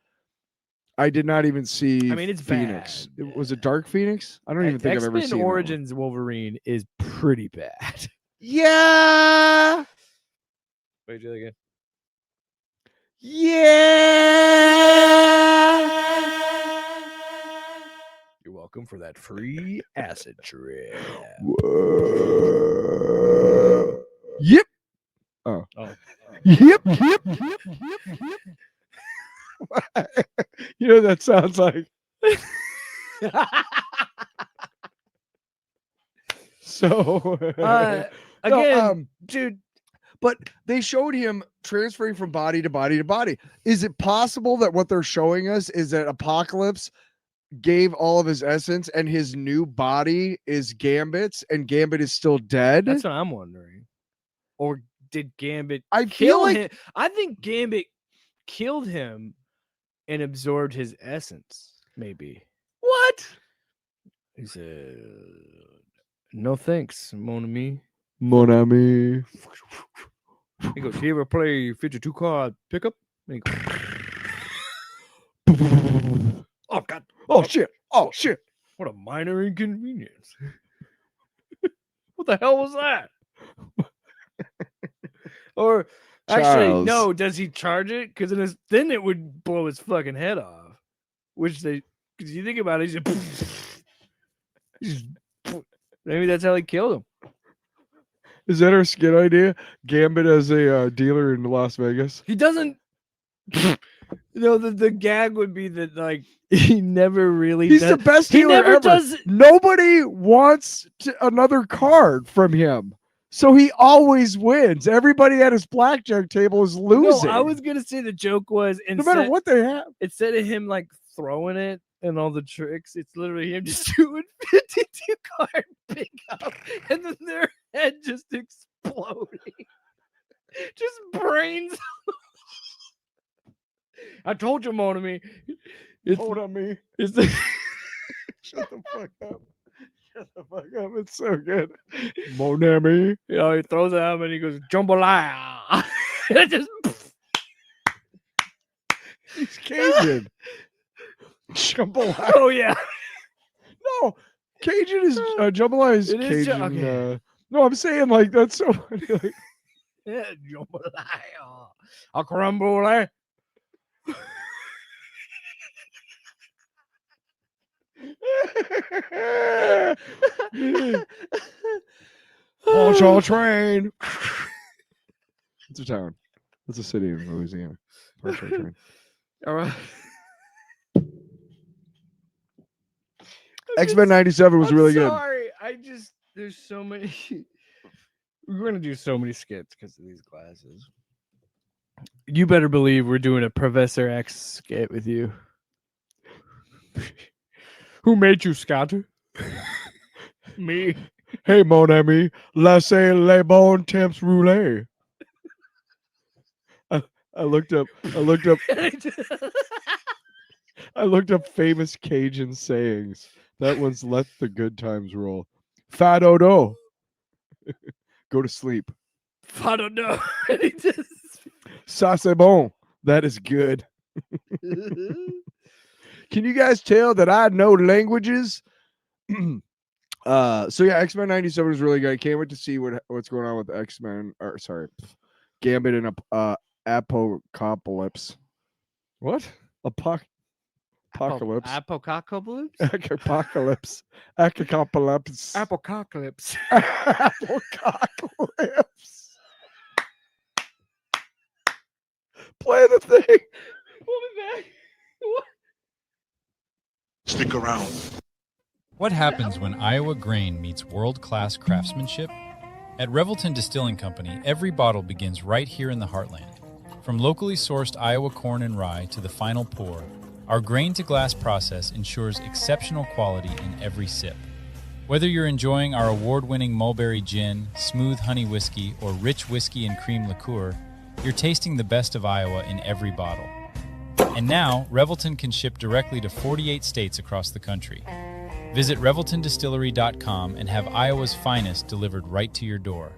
I did not even see. I mean, it's Phoenix. bad. Was it Dark Phoenix? I don't even think I've ever seen X-Men Origins Wolverine is pretty bad. Yeah. Wait, do that again. Yeah. You're welcome for that free acid trip. Yep. Oh. Yep. You know what that sounds like? So again, dude. But they showed him transferring from body to body to body. Is it possible that what they're showing us is that Apocalypse gave all of his essence and his new body is Gambit's and Gambit is still dead? That's what I'm wondering. Or did Gambit kill him? I think Gambit killed him and absorbed his essence, maybe. What? He said, no thanks, mon ami. Mon ami. He goes, you ever play 52 card pickup? And he goes, oh, God. Oh, shit. Oh, shit. What a minor inconvenience. What the hell was that? Or actually, no, does he charge it? Because then it would blow his fucking head off. Because you think about it, maybe that's how he killed him. Is that our skit idea? Gambit as a dealer in Las Vegas? He doesn't. The gag would be that, like, he never really He's the best dealer ever. Nobody wants another card from him. So he always wins. Everybody at his blackjack table is losing. No, I was gonna say the joke was no matter what they have. instead of him like throwing it and all the tricks, it's literally him just doing 52 card pick up and then their head just exploding. Just brains. I told you, mon ami. Hold on me. It's the Shut the fuck up. Shut the fuck up. It's so good. Mon ami. you know, he throws it out and he goes, jambalaya. And it just He's Cajun. Jambalaya. oh yeah. No, Cajun is jambalaya is It is Cajun. okay. No, I'm saying like that's so funny. Like, Yeah, jambalaya. A crumble. Launch all train. It's a town. It's a city in Louisiana. Launch all train. All right. X-Men 97 was really good. Sorry, there's so many. We're gonna do so many skits because of these glasses. You better believe we're doing a Professor X skit with you. Who made you, Scott? Me. Hey, mon ami, laissez les bons temps rouler. I looked up famous Cajun sayings. That one's let the good times roll. Fado do. Go to sleep. Fado no. Ça c'est bon. That is good. Can you guys tell that I know languages? So yeah, X-Men 97 is really good. I can't wait to see what's going on with X-Men. Or sorry, Gambit and Apocalypse. What? Apocalypse. Apocalypse. Apocalypse. Apocalypse. Apocalypse. Apocalypse. Play the thing. We'll be back. Stick around. What happens when Iowa grain meets world-class craftsmanship? At Revelton Distilling Company, every bottle begins right here in the heartland. From locally sourced Iowa corn and rye to the final pour, our grain-to-glass process ensures exceptional quality in every sip. Whether you're enjoying our award-winning mulberry gin, smooth honey whiskey, or rich whiskey and cream liqueur, you're tasting the best of Iowa in every bottle. And now, Revelton can ship directly to 48 states across the country. Visit ReveltonDistillery.com and have Iowa's finest delivered right to your door.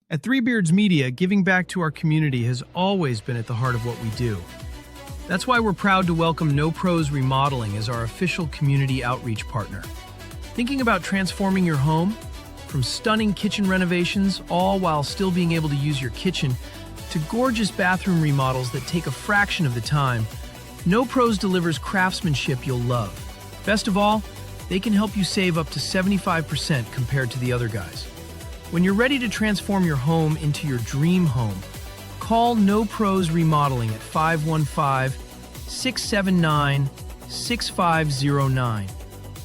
At Three Beards Media, giving back to our community has always been at the heart of what we do. That's why we're proud to welcome No Pros Remodeling as our official community outreach partner. Thinking about transforming your home? From stunning kitchen renovations, all while still being able to use your kitchen, to gorgeous bathroom remodels that take a fraction of the time, No Pros delivers craftsmanship you'll love. Best of all, they can help you save up to 75% compared to the other guys. When you're ready to transform your home into your dream home, call No Pros Remodeling at 515-679-6509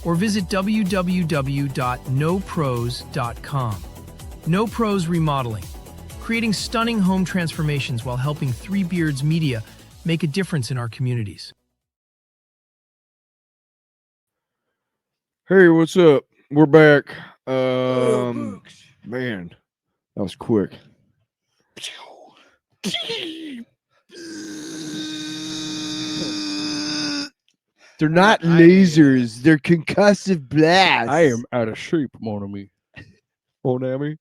or visit www.nopros.com. No Pros Remodeling, creating stunning home transformations while helping Three Beards Media make a difference in our communities. Hey, what's up? We're back. Man, that was quick. They're not lasers. They're concussive blasts. I am out of shape, mon ami. Mon ami.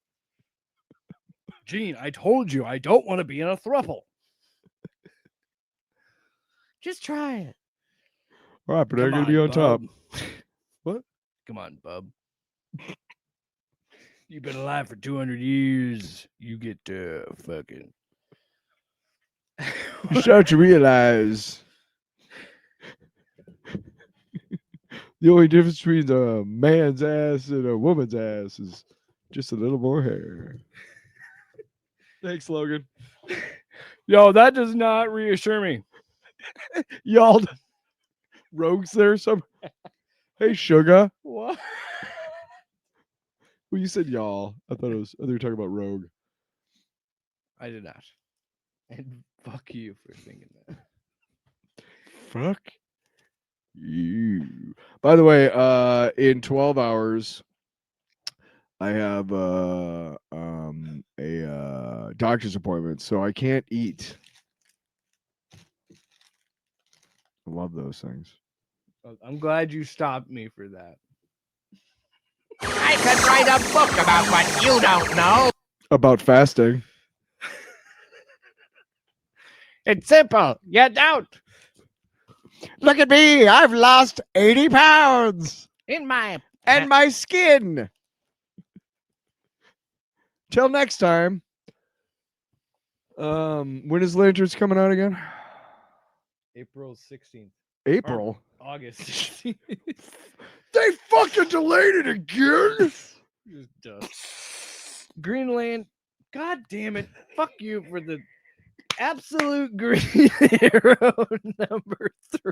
Gene, I told you I don't want to be in a throuple. Just try it. All right, but they're going to be on top. What? Come on, bub. You've been alive for 200 years. You get fucking. You start to realize the only difference between a man's ass and a woman's ass is just a little more hair. Thanks, Logan. Yo, that does not reassure me. Y'all rogues there some. Hey, sugar. What? Well, you said y'all. I thought they were talking about Rogue. I did not. And fuck you for thinking that. Fuck you. By the way, in 12 hours, I have a doctor's appointment, so I can't eat. I love those things. I'm glad you stopped me for that. I could write a book about what you don't know. About fasting. It's simple. You don't. Look at me. I've lost 80 pounds. In my... And my skin. Till next time. When is Lanterns coming out again? April 16th. April? Or August 16th. They fucking delayed it again. Just dumb. Greenland. God damn it. Fuck you for the absolute Green Arrow number 3.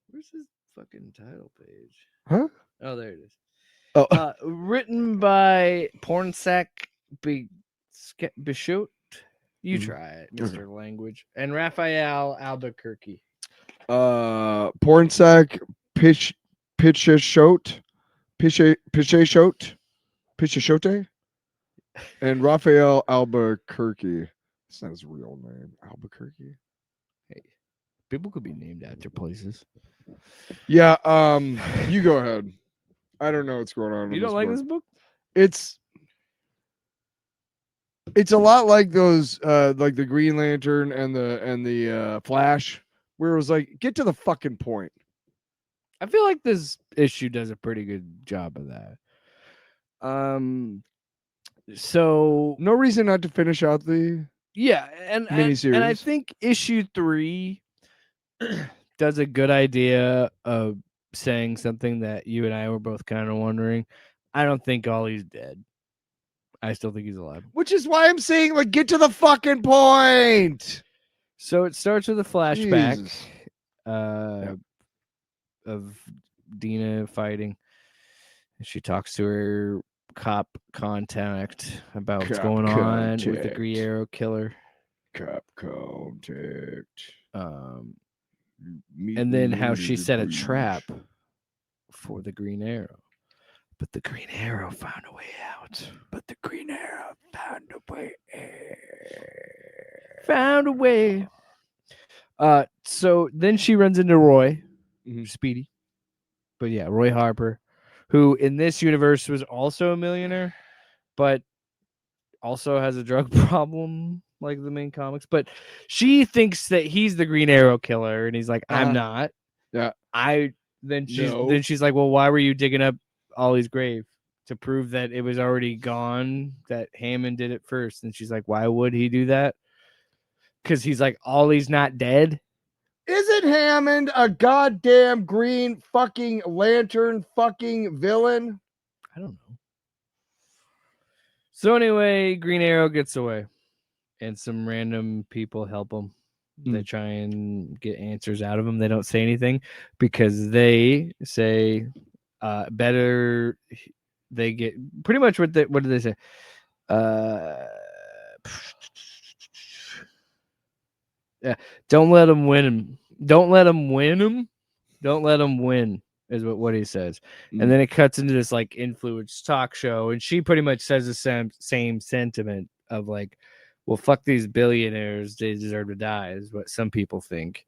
Where's his fucking title page? Huh? Oh, there it is. Oh. Written by Pornsak Bichot. You try it, Mr. Language. And Raphael Albuquerque. Pornsak Picheshote, and Raphael Albuquerque. That's not his real name. Albuquerque. Hey, people could be named after places. Yeah. You go ahead. I don't know what's going on. You don't like this book? It's a lot like those, like the Green Lantern and the Flash, where it was like, get to the fucking point. I feel like this issue does a pretty good job of that. So no reason not to finish out the miniseries. And I think issue 3 does a good idea of saying something that you and I were both kind of wondering. I don't think Ollie's dead. I still think he's alive. Which is why I'm saying, like, get to the fucking point. So it starts with a flashback of Dina fighting. And she talks to her cop contact about what's going on with the Green Arrow killer. Cop contact. And then how she set a trap for the Green Arrow. But the Green Arrow found a way out. Found a way. So then she runs into Roy, Speedy. But yeah, Roy Harper, who in this universe was also a millionaire, but also has a drug problem like the main comics. But she thinks that he's the Green Arrow killer, and he's like, I'm not. Yeah. Then she's like, well, why were you digging up Ollie's grave? To prove that it was already gone, that Hammond did it first. And she's like, why would he do that? Because he's like, Ollie's not dead. Isn't Hammond a goddamn Green fucking Lantern fucking villain? I don't know. So anyway, Green Arrow gets away, and some random people help him. They try and get answers out of him. They don't say anything because they say better. They get pretty much what did they say? Yeah, don't let him win him. Don't let him win him. Don't let him win is what he says. And then it cuts into this like influence talk show, and she pretty much says the same sentiment of like, well, fuck these billionaires, they deserve to die, is what some people think.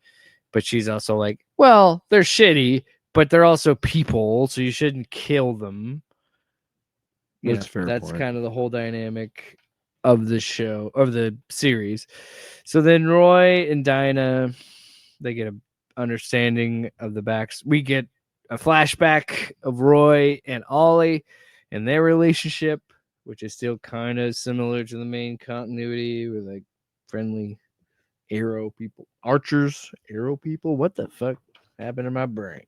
But she's also like, well, they're shitty, but they're also people, so you shouldn't kill them. That's fair. That's kind of the whole dynamic of the show, of the series. So then Roy and Dinah, they get an understanding of the backs. We get a flashback of Roy and Ollie and their relationship, which is still kind of similar to the main continuity with like friendly arrow people, archers, arrow people. What the fuck happened to my brain?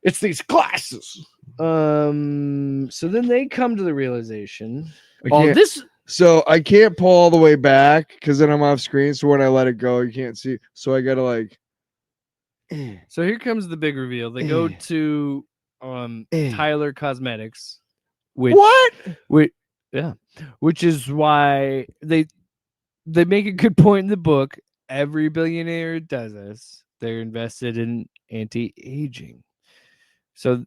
It's these classes. So then they come to the realization. So I can't pull all the way back because then I'm off screen. So when I let it go, you can't see. So I gotta like. So here comes the big reveal. They go to Tyler Cosmetics, which is why they make a good point in the book. Every billionaire does this. They're invested in anti-aging. So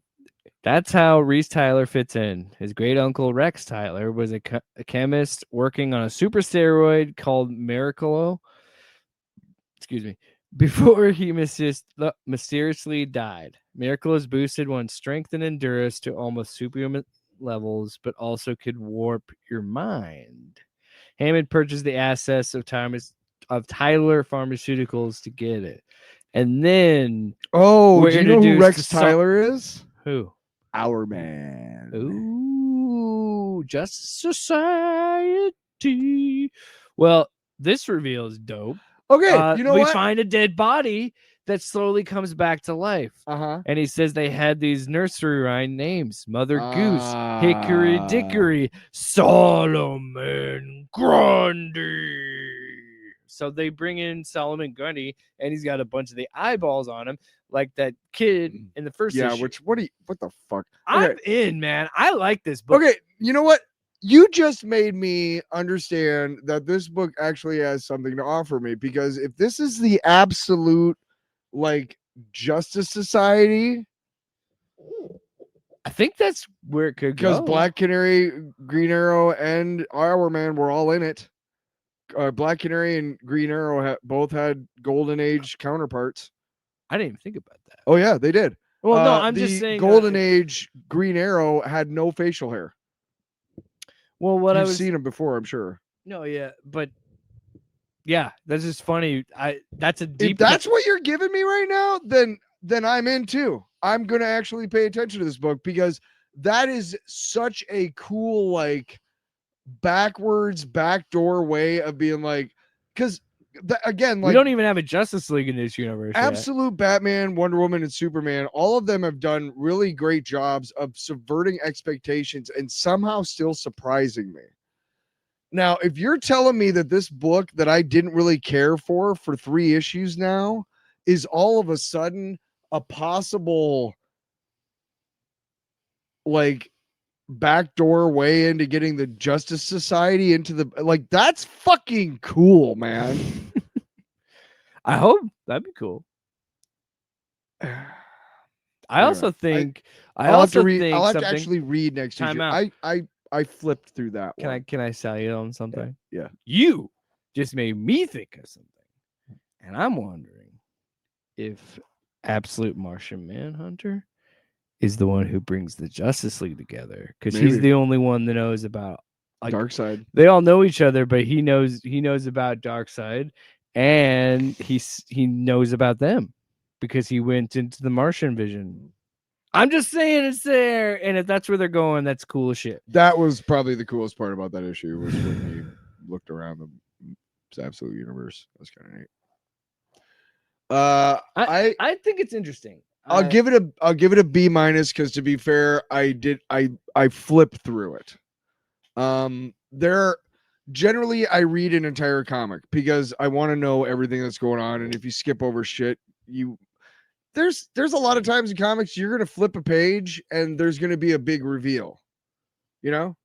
that's how Reese Tyler fits in. His great uncle Rex Tyler was a chemist working on a super steroid called Miracolo. Excuse me. Before he mysteriously died. Miracolo's boosted one's strength and endurance to almost superhuman levels, but also could warp your mind. Hammond purchased the assets of Tyler Pharmaceuticals to get it. And then do you know who Rex Tyler is? Who? Our Man. Ooh, Justice Society. Well, this reveal is dope. Okay, you know we what? find a dead body that slowly comes back to life. And he says they had these nursery rhyme names: Mother Goose, Hickory Dickory, Solomon Grundy. So they bring in Solomon Grundy, and he's got a bunch of the eyeballs on him, like that kid in the first issue. What the fuck? I'm in, man. I like this book. Okay, you know what? You just made me understand that this book actually has something to offer me, because if this is the absolute like Justice Society, I think that's where it could go. Because Black Canary, Green Arrow, and Our Man were all in it. Black Canary and Green Arrow both had Golden Age counterparts. I didn't even think about that. Oh yeah, they did. Well, no, I'm just saying Golden Age Green Arrow had no facial hair. Well, You've seen him before, I'm sure. No, yeah, but yeah, that's just funny. That's a deep. If that's what you're giving me right now, then I'm in too. I'm gonna actually pay attention to this book, because that is such a cool, like, backwards backdoor way of being like, because again, like, we don't even have a Justice League in this universe. Absolute Batman, Wonder Woman, and Superman, all of them have done really great jobs of subverting expectations and somehow still surprising me. Now, if you're telling me that this book that I didn't really care for 3 issues now is all of a sudden a possible, like, backdoor way into getting the Justice Society into the, like, that's fucking cool, man. I hope that'd be cool. I also think I'll have to actually read next issue. I flipped through that one. Can I sell you on something? Yeah. You just made me think of something. And I'm wondering if Absolute Martian Manhunter is the one who brings the Justice League together, because he's the only one that knows about, like, Darkseid. They all know each other, but he knows about Darkseid, and he knows about them because he went into the Martian vision. I'm just saying it's there, and if that's where they're going, that's cool as shit. That was probably the coolest part about that issue, was when he looked around the absolute universe. That was kind of neat. I think it's interesting. I'll give it a B-, because to be fair, I flipped through it. Generally I read an entire comic because I want to know everything that's going on, and if you skip over shit, there's a lot of times in comics you're going to flip a page and there's going to be a big reveal, you know?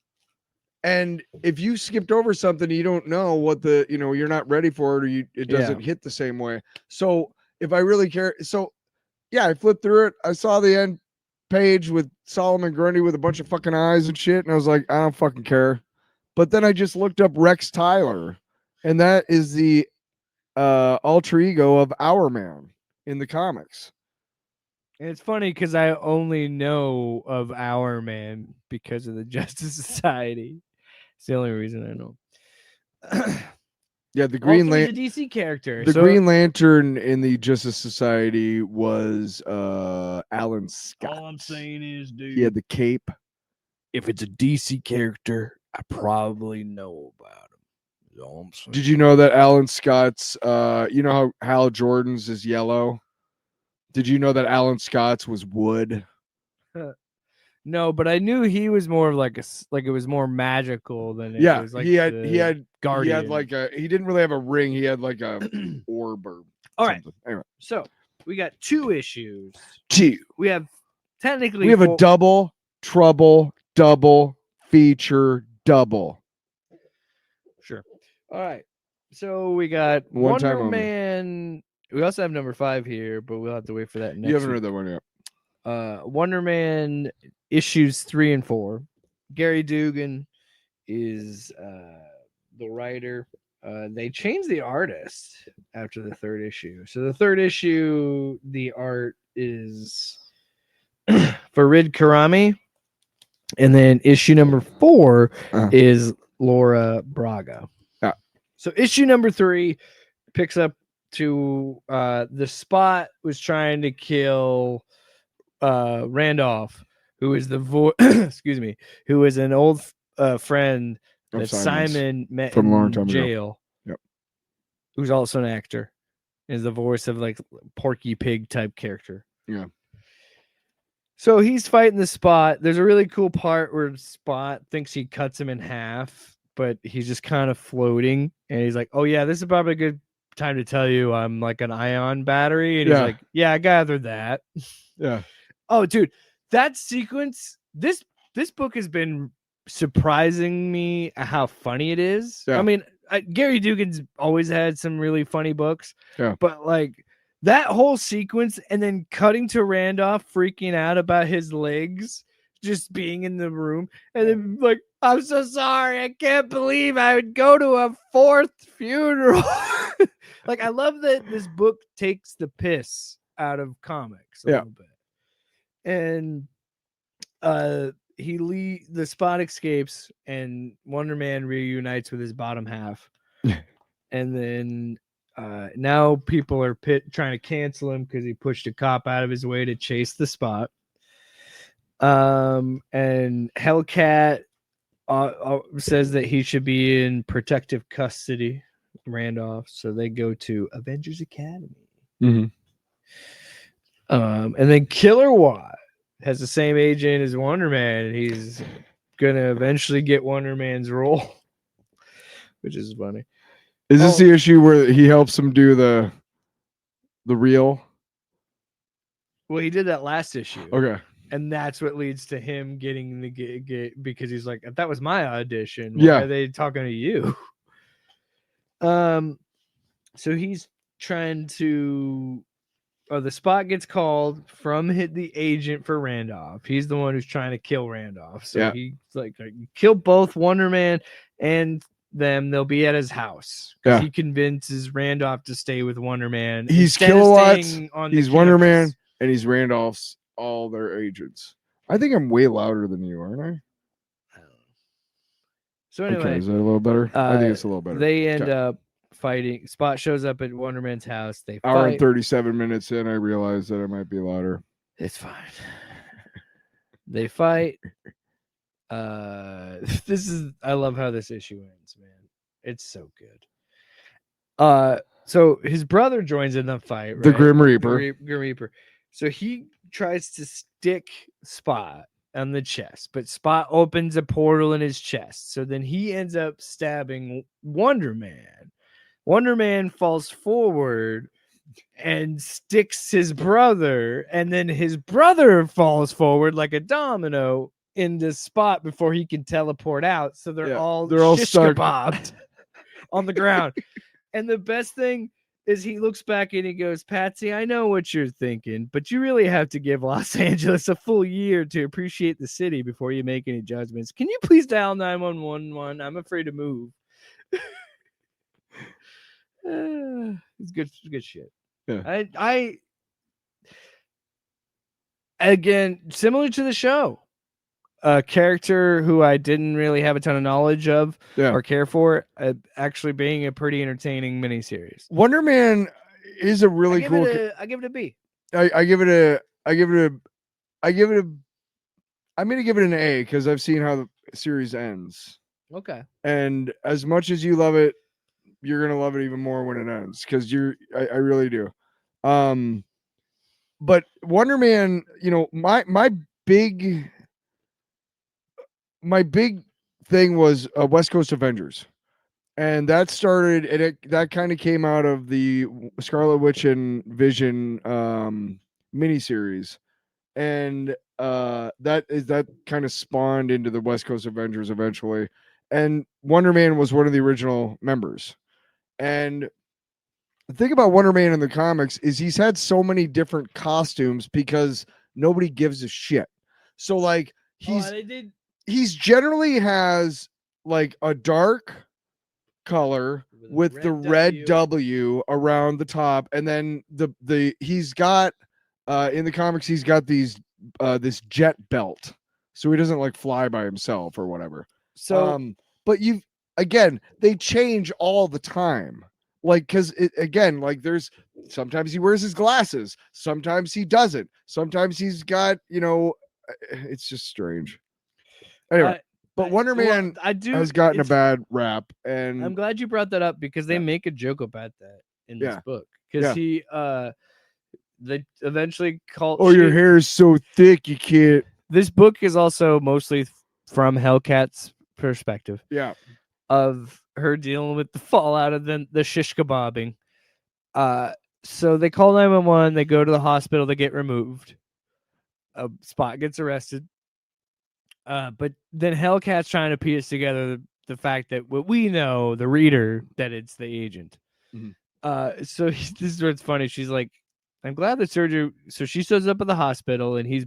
And if you skipped over something, you don't know what you're not ready for it, or it doesn't hit the same way. So if I really care, yeah, I flipped through it. I saw the end page with Solomon Grundy with a bunch of fucking eyes and shit, and I was like, I don't fucking care. But then I just looked up Rex Tyler, and that is the alter ego of Our Man in the comics. And it's funny because I only know of Our Man because of the Justice Society. It's the only reason I know. Yeah, the Green Lantern, a DC character. The Green Lantern in the Justice Society was Alan Scott. All I'm saying is, dude, he had the cape. If it's a DC character, I probably know about him. All I'm saying. Did you know that Alan Scott's, you know how Hal Jordan's is yellow? Did you know that Alan Scott's was wood? No, but I knew he was more of like it was more magical than it was like he had Guardian. like he didn't really have a ring. He had like a orb or All right. something. Anyway, So we got 2 issues. We have technically a double feature double. Sure. All right. So we got One time Wonder only. Man. We also have number 5 here, but we'll have to wait for that next. You haven't week. read that one yet. Wonder Man issues 3 and 4. Gary Dugan is the writer. They changed the artist after the 3rd issue. So the 3rd issue, the art is Farid Karami. And then issue number 4 is Laura Braga. So issue number 3 picks up to the Spot was trying to kill Randolph, who is excuse me, who is an old friend that Simon met from in a long time jail. Ago. Yep. Who's also an actor, is the voice of like Porky Pig type character. Yeah. So he's fighting the Spot. There's a really cool part where Spot thinks he cuts him in half, but he's just kind of floating. And he's like, oh, yeah, this is probably a good time to tell you I'm like an ion battery. And he's like, yeah, I gathered that. Yeah. Oh, dude, that sequence, this book has been surprising me how funny it is. Yeah. I mean, Gary Dugan's always had some really funny books. Yeah. But like, that whole sequence and then cutting to Randolph freaking out about his legs just being in the room and then like, I'm so sorry. I can't believe I would go to a 4th funeral. Like, I love that this book takes the piss out of comics a little bit. And the Spot escapes and Wonder Man reunites with his bottom half. And then now people are trying to cancel him because he pushed a cop out of his way to chase the Spot. And Hellcat says that he should be in protective custody, Randolph. So they go to Avengers Academy. Mm-hmm. And then Killer Watt has the same agent as Wonder Man, and he's gonna eventually get Wonder Man's role, which is funny. Is this the issue where he helps him do the reel? Well, he did that last issue. Okay. And that's what leads to him getting the gig because he's like, that was my audition. Why are they talking to you? So he's trying to. The Spot gets called from the agent for Randolph. He's the one who's trying to kill Randolph. So he's like, you kill both Wonder Man and them. They'll be at his house. Yeah. He convinces Randolph to stay with Wonder Man. He's Kilowatts. He's Wonder Man, and he's Randolph's. All their agents. I think I'm way louder than you, aren't I? So anyway, is that a little better? I think it's a little better. They end up fighting. Spot shows up at Wonder Man's house. They hour fight. and 37 minutes in, I realized that I might be louder. It's fine. They fight. I love how this issue ends, man. It's so good. So his brother joins in the fight, right? The Grim Reaper. Grim Reaper. So he tries to stick Spot on the chest, but Spot opens a portal in his chest. So then he ends up stabbing Wonder Man. Wonder Man falls forward and sticks his brother, and then his brother falls forward like a domino into Spot before he can teleport out. So they're all stuck on the ground. And the best thing is he looks back and he goes, Patsy, I know what you're thinking, but you really have to give Los Angeles a full year to appreciate the city before you make any judgments. Can you please dial 911? I'm afraid to move. It's good shit. Yeah. I again, similar to the show, a character who I didn't really have a ton of knowledge of or care for, actually being a pretty entertaining miniseries. Wonder Man is a really cool. I give it a B. I'm gonna give it an A because I've seen how the series ends. Okay. And as much as you love it, you're gonna love it even more when it ends because I really do. But Wonder Man, my big my big thing was West Coast Avengers. And that started, and that kind of came out of the Scarlet Witch and Vision miniseries. And that kind of spawned into the West Coast Avengers eventually. And Wonder Man was one of the original members. And the thing about Wonder Man in the comics is he's had so many different costumes because nobody gives a shit. So like he's generally has like a dark color with the red W around the top, and then the he's got in the comics he's got these this jet belt, so he doesn't like fly by himself or whatever. So but they change all the time, like because again, like there's sometimes he wears his glasses, sometimes he doesn't, sometimes he's got, you know, it's just strange. Anyway, but Wonder Man has gotten a bad rap, and I'm glad you brought that up because they make a joke about that in this book. Because they eventually call. Oh, your hair is so thick you can't. This book is also mostly from Hellcat's perspective. Yeah, of her dealing with the fallout of the shish kebabbing. So they call 911. They go to the hospital. They get removed. Spot gets arrested. But then Hellcat's trying to piece together the fact that what we know, the reader, that it's the agent. Mm-hmm. So this is where it's funny. She's like, I'm glad the surgery. So she shows up at the hospital and he's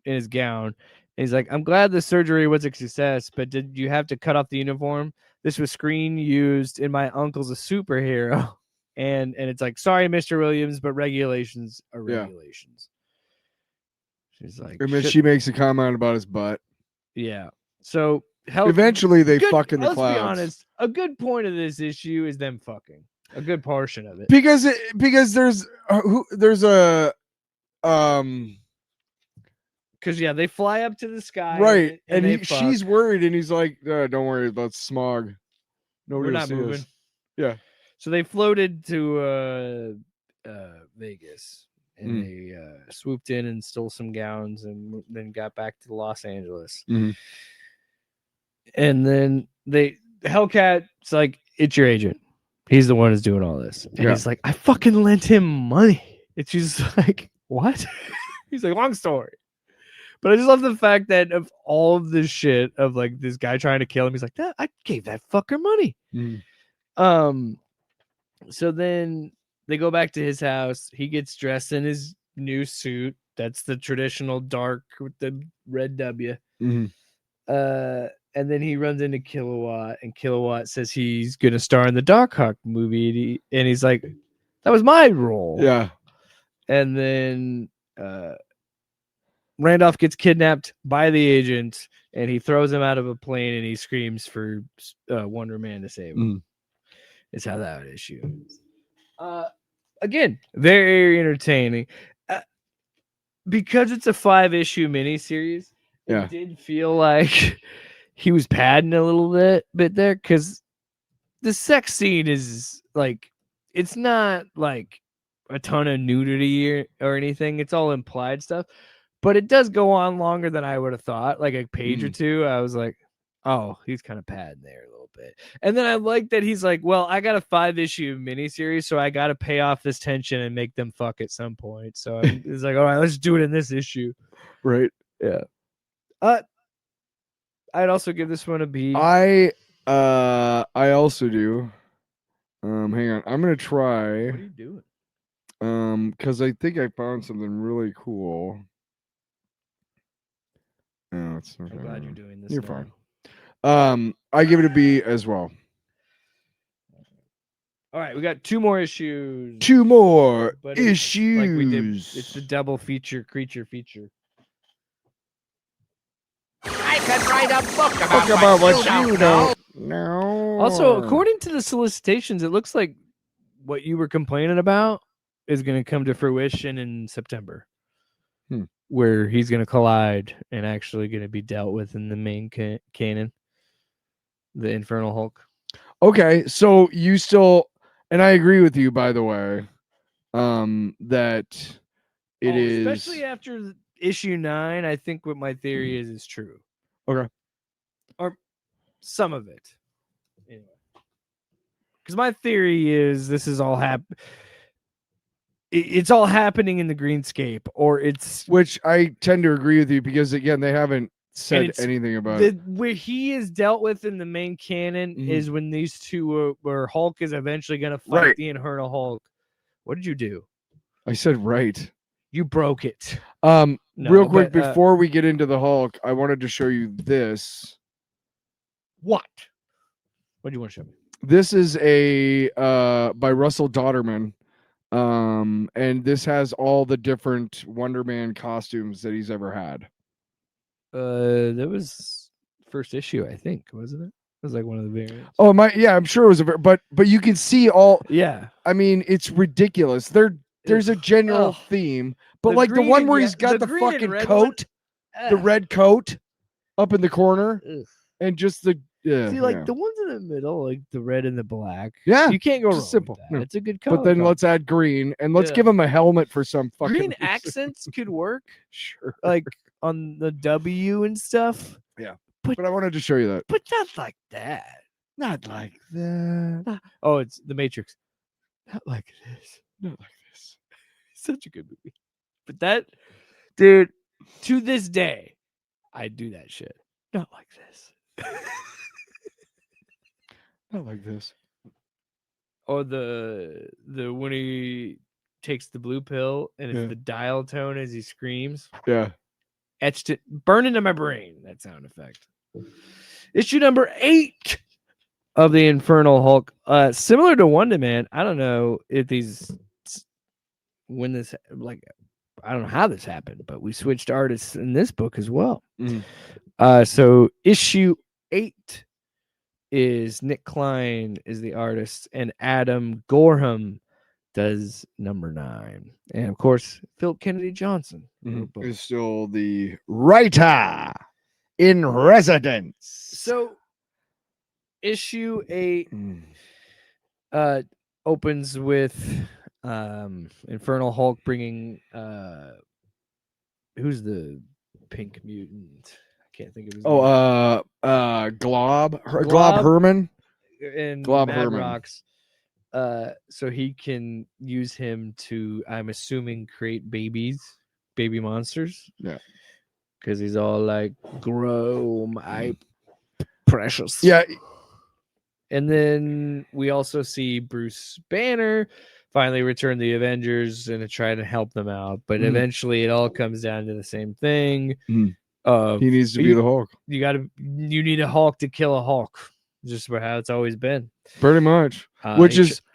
in his gown. And he's like, I'm glad the surgery was a success, but did you have to cut off the uniform? This was screen used and my uncle's a superhero. And it's like, sorry, Mr. Williams, but regulations are regulations. She's like, and then she makes a comment about his butt. Yeah. So eventually they fuck in the clouds. Let's be honest. A good point of this issue is them fucking. A good portion of it. Because there's a because they fly up to the sky, right? And she's worried, and he's like, "Don't worry about smog. We're not moving." Us. Yeah. So they floated to Vegas, and they swooped in and stole some gowns, and then got back to Los Angeles. Mm-hmm. And then Hellcat's like, "It's your agent. He's the one who's doing all this." And he's like, "I fucking lent him money." And she's like, "What?" He's like, "Long story." But I just love the fact that of all of this shit of like this guy trying to kill him, he's like, I gave that fucker money. Mm. So then they go back to his house. He gets dressed in his new suit. That's the traditional dark with the red W. Mm-hmm. And then he runs into Kilowatt, and Kilowatt says he's gonna star in the Darkhawk movie, and he's like, "That was my role." Yeah. And then Randolph gets kidnapped by the agent, and he throws him out of a plane, and he screams for Wonder Man to save him. Is how that issue is. Again, very entertaining. Because it's a 5-issue miniseries, it did feel like he was padding a little bit there, because the sex scene is like, it's not like a ton of nudity or anything. It's all implied stuff. But it does go on longer than I would have thought, like a page or two. I was like, oh, he's kind of padding there a little bit. And then I like that he's like, well, I got a 5-issue miniseries, so I got to pay off this tension and make them fuck at some point. So he's like, all right, let's do it in this issue. Right. Yeah. I'd also give this one a B. I also do. Hang on. I'm going to try. What are you doing? Because I think I found something really cool. No, it's not. I'm glad you're doing this. You're fine. I give it a B as well. All right, we got 2 more issues. 2 more issues. Like we did. It's the double creature feature. I could write a book about what you don't know. Also, according to the solicitations, it looks like what you were complaining about is going to come to fruition in September. Where he's going to collide and actually going to be dealt with in the main canon, the Infernal Hulk. Okay, so you still, and I agree with you, by the way, that it is, especially after issue 9. I think what my theory is true. Okay. or some of it. Anyway, because my theory is this is all it's all happening in the greenscape, or it's which I tend to agree with you because again they haven't said anything about it. Where he is dealt with in the main canon is when these two where Hulk is eventually going to fight the Infernal Hulk. What did you do? I said right. You broke it. Real quick before we get into the Hulk, I wanted to show you this. What do you want to show me? This is a by Russell Dodderman. And this has all the different Wonder Man costumes that he's ever had. That was first issue, I think, wasn't it? It was like one of the variants. Oh my, yeah, I'm sure it was but you can see all. Yeah, I mean, it's ridiculous. There's a general theme, but like the one where he's got the fucking coat, the red coat, up in the corner, and just the see, like the ones in the middle, like the red and the black. Yeah, you can't go wrong. Simple. With that. It's a good color. But then let's add green and let's give him a helmet for some fucking green reason. accents could work. Sure, like on the W and stuff. Yeah, but I wanted to show you that. But not like that. Not like that. Oh, it's The Matrix. Not like this. Not like this. Such a good movie. But that, dude, to this day, I do that shit. Not like this. Not like this. Or the when he takes the blue pill and it's the dial tone as he screams. Yeah. Etched it, burned into my brain, that sound effect. Issue number 8 of the Infernal Hulk. Similar to Wonder Man, I don't know if I don't know how this happened, but we switched artists in this book as well. So issue 8 is Nick Klein is the artist, and Adam Gorham does number 9. And of course, Philip Kennedy Johnson is still the writer in residence. So issue 8 opens with Infernal Hulk bringing who's the pink mutant? I can't think of his name. Glob Herman and Glob Mad Herman. Rocks. So he can use him to, I'm assuming, create baby monsters. Yeah. Because he's all like, grow my precious. Yeah. And then we also see Bruce Banner finally return the Avengers and to try to help them out. But eventually it all comes down to the same thing. He needs to be the Hulk. You need a Hulk to kill a Hulk. Just how it's always been. Pretty much.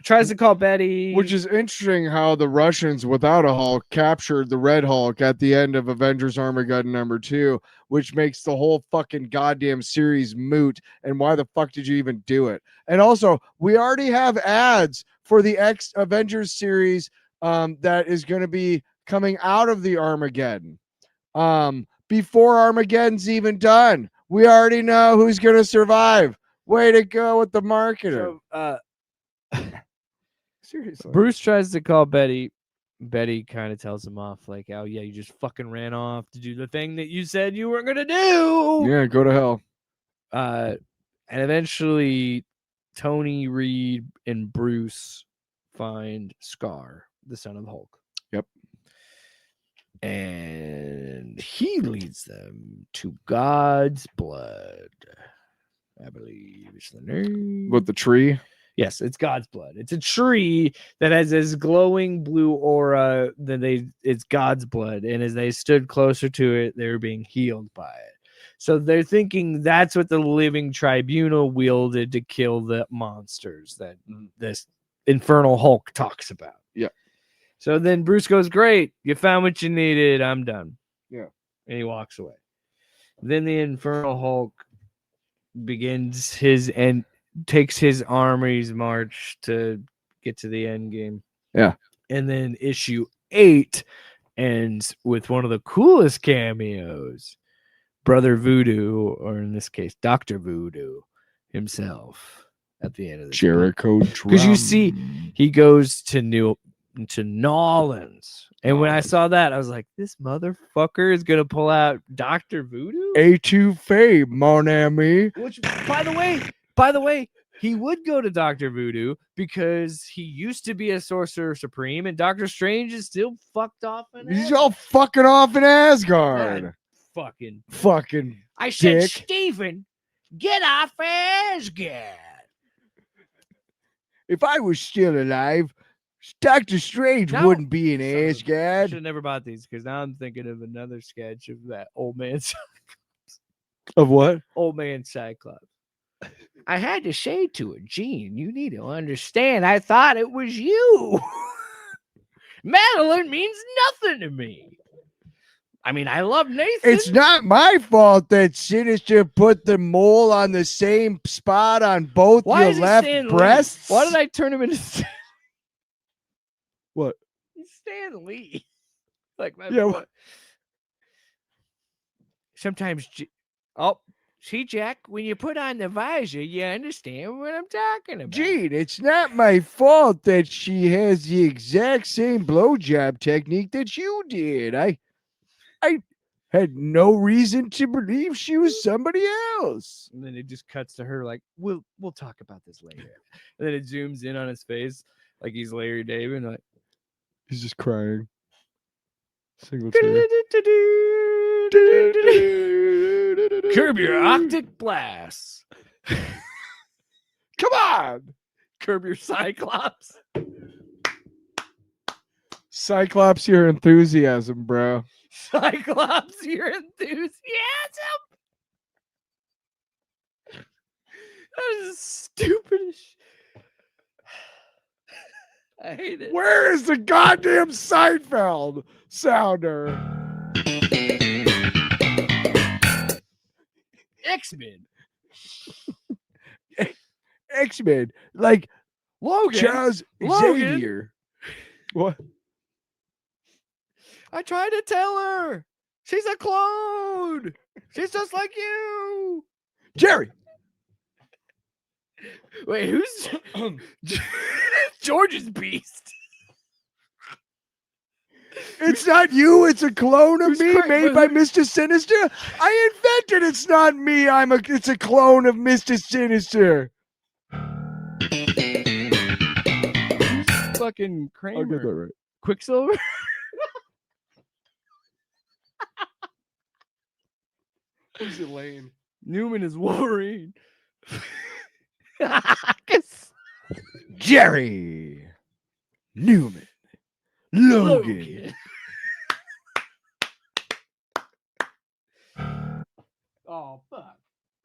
Tries to call Betty. Which is interesting how the Russians, without a Hulk, captured the Red Hulk at the end of Avengers Armageddon #2, which makes the whole fucking goddamn series moot. And why the fuck did you even do it? And also, we already have ads for the X Avengers series that is going to be coming out of the Armageddon. Before Armageddon's even done, we already know who's going to survive. Way to go with the marketer. So, seriously, Bruce tries to call Betty. Betty kind of tells him off, like, "Oh yeah, you just fucking ran off to do the thing that you said you weren't gonna do." Yeah, go to hell. And eventually, Tony, Reed, and Bruce find Scar, the son of Hulk. Yep. And he leads them to God's blood. I believe it's the name. With the tree? Yes, it's God's blood. It's a tree that has this glowing blue aura. It's God's blood. And as they stood closer to it, they were being healed by it. So they're thinking that's what the living tribunal wielded to kill the monsters that this Infernal Hulk talks about. Yeah. So then Bruce goes, "Great, you found what you needed. I'm done." Yeah. And he walks away. Then the Infernal Hulk begins takes his army's march to get to the end game. Yeah. And then issue 8 ends with one of the coolest cameos. Brother Voodoo, or in this case, Dr. Voodoo himself at the end of the Jericho. Because you see, he goes to to Nolans. And when I saw that, I was like, this motherfucker is gonna pull out Dr. Voodoo? Etouffee, mon ami. Which, by the way, he would go to Dr. Voodoo because he used to be a sorcerer supreme, and Doctor Strange is still fucked off. He's all fucking off in Asgard. Fucking. I said, dick. Stephen, get off Asgard. If I was still alive, Doctor Strange wouldn't be in Asgard. Should have never bought these because now I'm thinking of another sketch of that old man. Of what? Old man Cyclops. I had to say to it, Gene, you need to understand. I thought it was you. Madeline means nothing to me. I mean, I love Nathan. It's not my fault that Sinister put the mole on the same spot on both your left breasts. Why did I turn him into what? Stan Lee? Like my yeah. Sometimes, see, Jack, when you put on the visor, you understand what I'm talking about. Gene, it's not my fault that she has the exact same blowjob technique that you did. I had no reason to believe she was somebody else. And then it just cuts to her like, we'll talk about this later. And then it zooms in on his face like he's Larry David. Like he's just crying. Single tear. Curb your Arctic Blast. Come on. Curb your Cyclops. Cyclops, your enthusiasm, bro. Cyclops, your enthusiasm. That is stupid as I hate it. Where is the goddamn Seinfeld sounder? X-Men. X-Men. Like Logan. Charles Xavier. What? I tried to tell her. She's a clone. She's just like you. Jerry. Wait, who's George's Beast? It's not you. It's a clone of me made by Mr. Sinister. I invented it's not me. It's a clone of Mr. Sinister. Fucking Kramer. I'll get that right. Quicksilver. Who's Elaine? Newman is Wolverine. Jerry. Newman. Logan. Oh, fuck.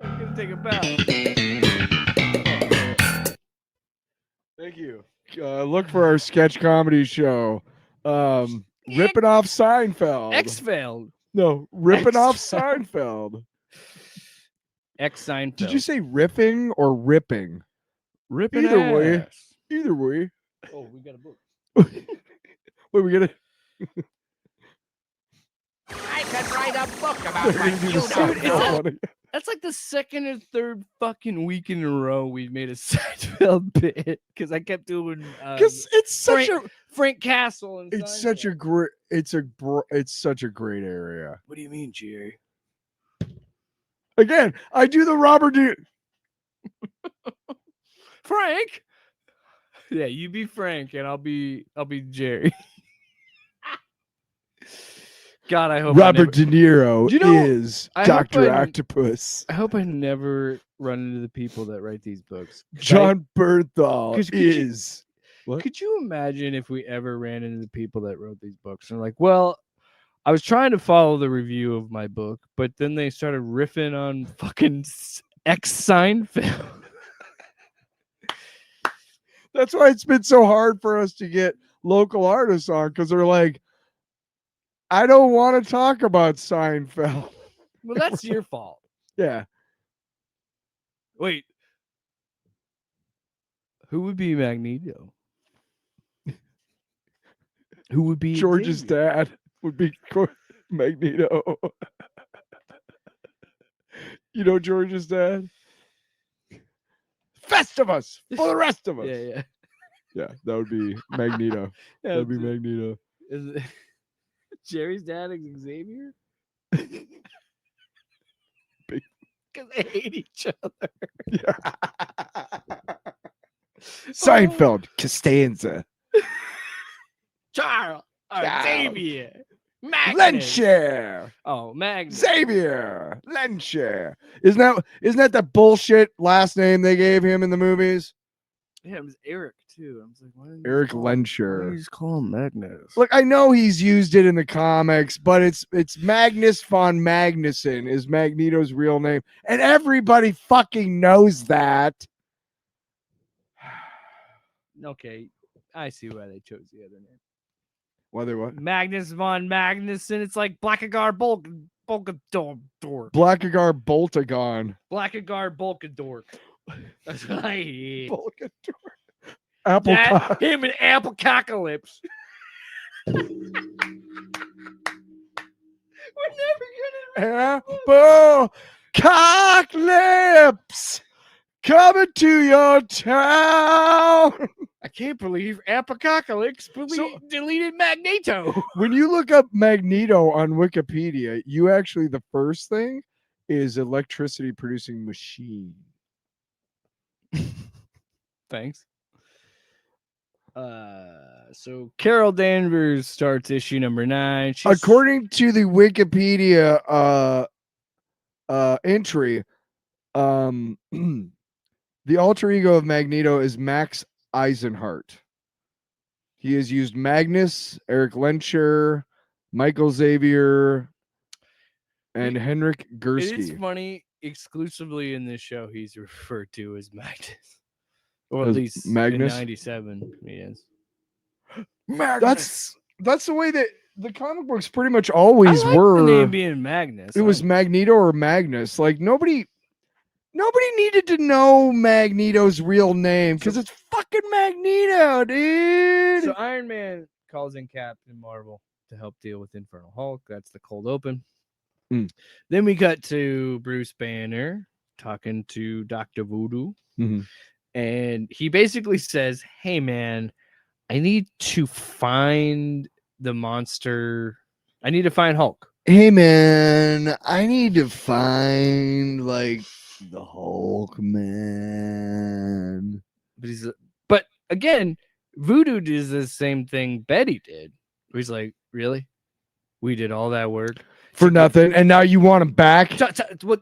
I'm going to take a bow. Thank you. Look for our sketch comedy show. Ripping off Seinfeld. X-Failed. No, ripping off Seinfeld. X-Seinfeld. Did you say riffing or ripping? Ripping Either ass. way. Either way. Oh, we got a book. Wait, we gotta. I could write a book about what you don't know. That's like the second or third fucking week in a row we've made a Seinfeld bit because I kept doing because it's such Frank Castle and it's such a great it's such a great area. What do you mean, Jerry? Again, I do the Robert Frank. Yeah, you be Frank and I'll be Jerry. God, I hope Robert De Niro is I Dr. Octopus. I hope I never run into the people that write these books. John Bernthal is. What? Could you imagine if we ever ran into the people that wrote these books and like, well, I was trying to follow the review of my book, but then they started riffing on fucking X-Seinfeld. That's why it's been so hard for us to get local artists on because they're like, I don't want to talk about Seinfeld. Well, that's your fault. Yeah. Wait. Who would be Magneto? Who would be George's dad? Would be Magneto. You know George's dad? Festivus for the rest of us. Yeah. Yeah, that would be Magneto. Yeah, That'd be Magneto. Is it Jerry's dad is Xavier? Because they hate each other. Seinfeld, Costanza, Charles, Xavier, Magnus. Lenshare, Magnus. Xavier, Lenshare. Isn't that the bullshit last name they gave him in the movies? Yeah, it was Eric too. I was like, why Eric Why do Lenshare. you just call him Magnus? Look, I know he's used it in the comics, but it's Magnus von Magnuson is Magneto's real name, and everybody fucking knows that. Okay, I see why they chose the other name. Why they what? Magnus von Magnuson. It's like Blackagar Bolkador. Blackagar Boltagon. Blackagar Bolkador. That's what I hate. Apple Him and Apple Cockalypse. We're never Apple Cockalypse coming to your town. I can't believe Apocalypse deleted Magneto. When you look up Magneto on Wikipedia, you actually, the first thing is electricity producing machine. Thanks. So Carol Danvers starts issue number 9. According to the Wikipedia entry, the alter ego of Magneto is Max Eisenhart. He has used Magnus, Eric Lenshare, Michael Xavier, and Henrik Gursky. It is funny, exclusively in this show, he's referred to as Magnus. Or at As least Magnus? in 97, he is. That's the way that the comic books pretty much always I like were. the name being Magnus. It was Magneto or Magnus. Like nobody needed to know Magneto's real name because it's fucking Magneto, dude. So Iron Man calls in Captain Marvel to help deal with Infernal Hulk. That's the cold open. Then we cut to Bruce Banner talking to Dr. Voodoo. And he basically says, hey, man, I need to find the monster. I need to find Hulk. Hey, man, I need to find, like, the Hulk, man. But again, Voodoo does the same thing Betty did. He's like, really? We did all that work for nothing, and now you want him back? What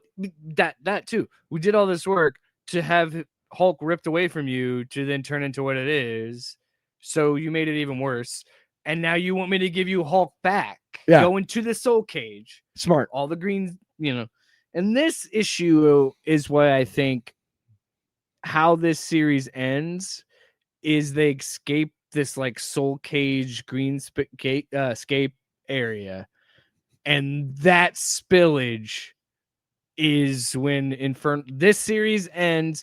that too. We did all this work to have Hulk ripped away from you to then turn into what it is. So you made it even worse. And now you want me to give you Hulk back. Yeah. Go into the soul cage. Smart. All the greens, And this issue is why I think how this series ends is they escape this like soul cage escape area. And that spillage is when this series ends.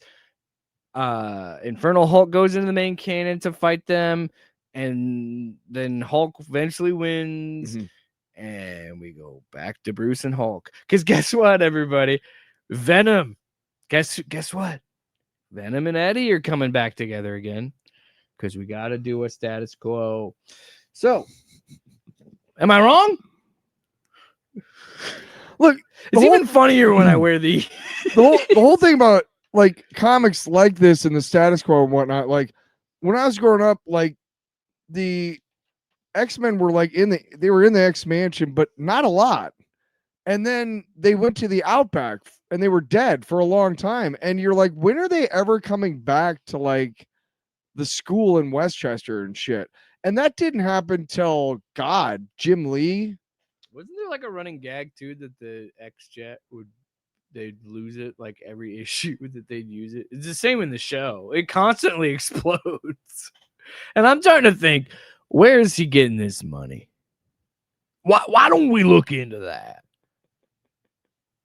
Infernal Hulk goes into the main cannon to fight them, and then Hulk eventually wins, and we go back to Bruce and Hulk. Because guess what, everybody? Venom. Guess what? Venom and Eddie are coming back together again. Because we got to do a status quo. So, am I wrong? Look, it's even funnier when I wear the whole thing about like comics like this and the status quo and whatnot. Like when I was growing up, like the X-Men were like they were in the X-Mansion, but not a lot. And then they went to the Outback and they were dead for a long time. And you're like, when are they ever coming back to like the school in Westchester and shit? And that didn't happen till Jim Lee. Wasn't there like a running gag too that the X-Jet they'd lose it like every issue that they'd use it? It's the same in the show. It constantly explodes. And I'm starting to think, where is he getting this money? Why don't we look into that?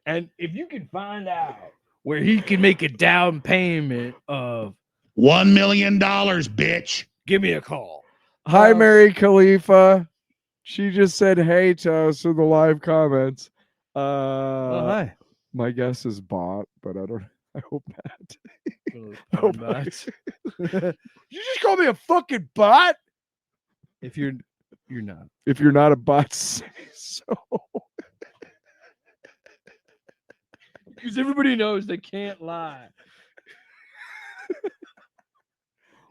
And if you can find out where he can make a down payment of $1 million, bitch, give me a call. Hi, Mary Khalifa. She just said hey to us in the live comments. Hi. My guess is bot, but I hope not. Oh, bots. You just call me a fucking bot? If you're not. If you're not a bot, say so. Because everybody knows they can't lie.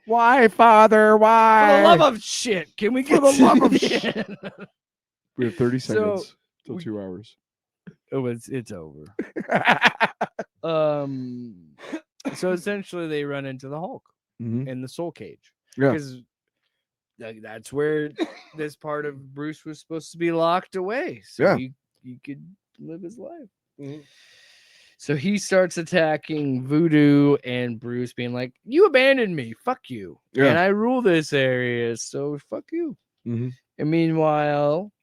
Why, Father? Why? For the love of shit, can we get For the love of the shit? end? We have 30 So, seconds till 2 hours. Oh, it's over. So essentially they run into the Hulk in the soul cage. Yeah. Because that's where this part of Bruce was supposed to be locked away. So he could live his life. So he starts attacking Voodoo and Bruce, being like, "You abandoned me, fuck you, and I rule this area, so fuck you." And meanwhile,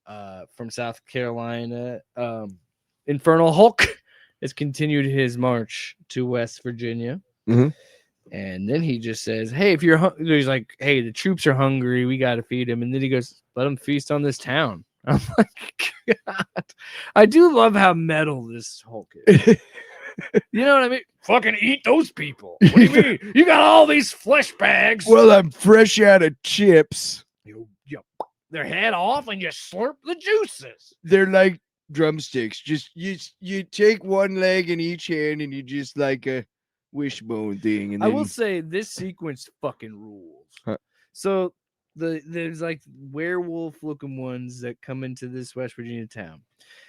from South Carolina, Infernal Hulk has continued his march to West Virginia, and then he just says, "Hey, if you're he's like, hey, the troops are hungry, we got to feed them," and then he goes, "Let them feast on this town." I'm like, God. I do love how metal this Hulk is. You know what I mean? Fucking eat those people. What do you mean? You got all these flesh bags. Well, I'm fresh out of chips. You their head off and you slurp the juices. They're like drumsticks. Just you take one leg in each hand and you just like a wishbone thing. And I then... will say this sequence fucking rules. So there's like werewolf looking ones that come into this West Virginia town.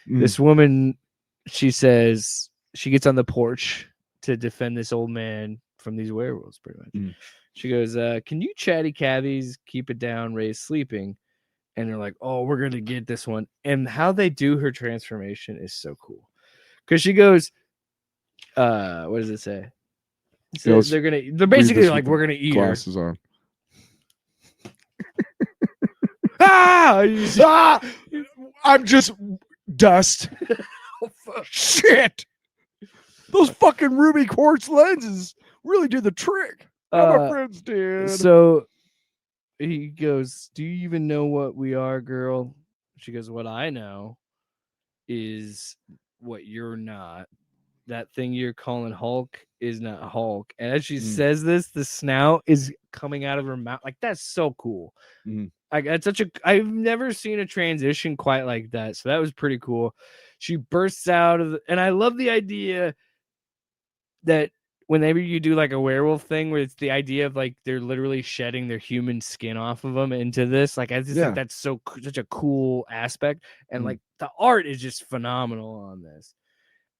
This woman, she says she gets on the porch to defend this old man from these werewolves, pretty much. She goes, "Can you chatty Cathy's keep it down, Ray's sleeping?" And they're like, "Oh, we're gonna get this one." And how they do her transformation is so cool. Because she goes, what does it say? It says they're basically like, "We're gonna eat her." Glasses on. I'm just dust. Oh, fuck. Shit. Those fucking ruby quartz lenses really did the trick. My friends did. So he goes, "Do you even know what we are, girl?" She goes, "What I know is what you're not. That thing you're calling Hulk is not Hulk." And as she says this, the snout is coming out of her mouth. Like, that's so cool. I've never seen a transition quite like that. So that was pretty cool. She bursts out of and I love the idea that whenever you do like a werewolf thing where it's the idea of like they're literally shedding their human skin off of them into this, like I just think that's such a cool aspect. And like the art is just phenomenal on this.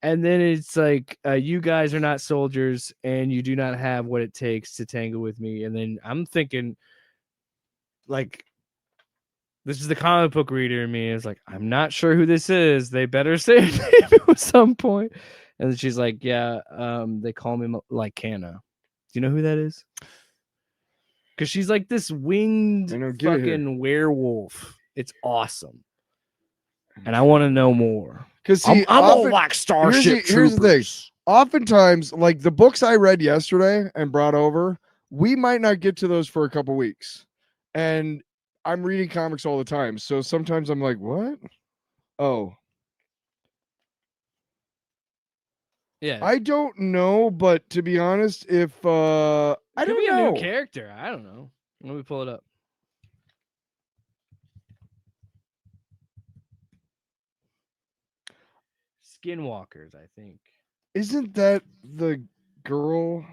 And then it's like, you guys are not soldiers and you do not have what it takes to tangle with me. And then I'm thinking, like, this is the comic book reader in me. It's like, I'm not sure who this is. They better say her name at some point. And then she's like, "Yeah, they call me Lycana." Do you know who that is? Because she's like this winged fucking werewolf. It's awesome. And I want to know more. Because I'm all like Starship Troopers. Here's the thing. Oftentimes, like the books I read yesterday and brought over, we might not get to those for a couple weeks. And I'm reading comics all the time. So sometimes I'm like, what? Oh. Yeah. I don't know, but to be honest, if I don't be know. A new character. I don't know. Let me pull it up. Skinwalkers, I think. Isn't that the girl?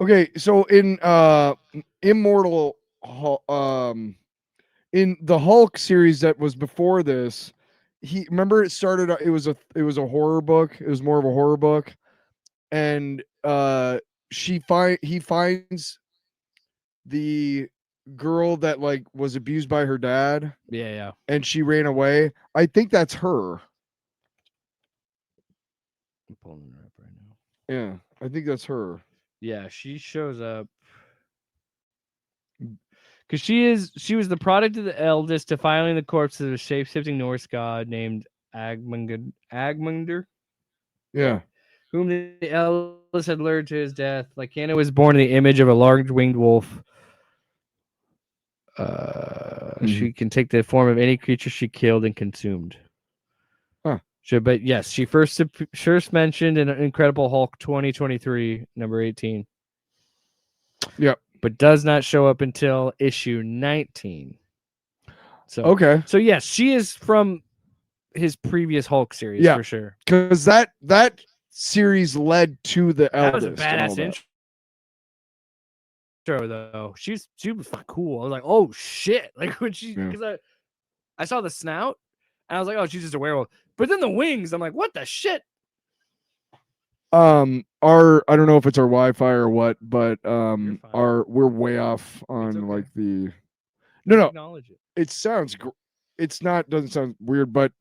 Okay, so in Immortal in the Hulk series that was before this, remember it started it was a horror book. It was more of a horror book. And he finds the girl that like was abused by her dad. Yeah. And she ran away. I think that's her. I'm pulling her up right now. Yeah, I think that's her. Yeah, she shows up because she was the product of the eldest, defiling the corpse of a shape-shifting Norse god named Agmundur. Yeah, whom the eldest had lured to his death. Lycana was born in the image of a large winged wolf. She can take the form of any creature she killed and consumed. Huh. But yes, she first mentioned in Incredible Hulk 2023, number 18. Yep. But does not show up until issue 19. So okay. So yes, she is from his previous Hulk series for sure. Because that series led to the eldest. That was a badass intro, though. She was cool. I was like, oh shit! Like when she, because I saw the snout, and I was like, oh, she's just a werewolf. But then the wings, I'm like, what the shit? I don't know if it's our Wi-Fi or what, but we're way off on like the. No. It sounds. It's not. Doesn't sound weird, but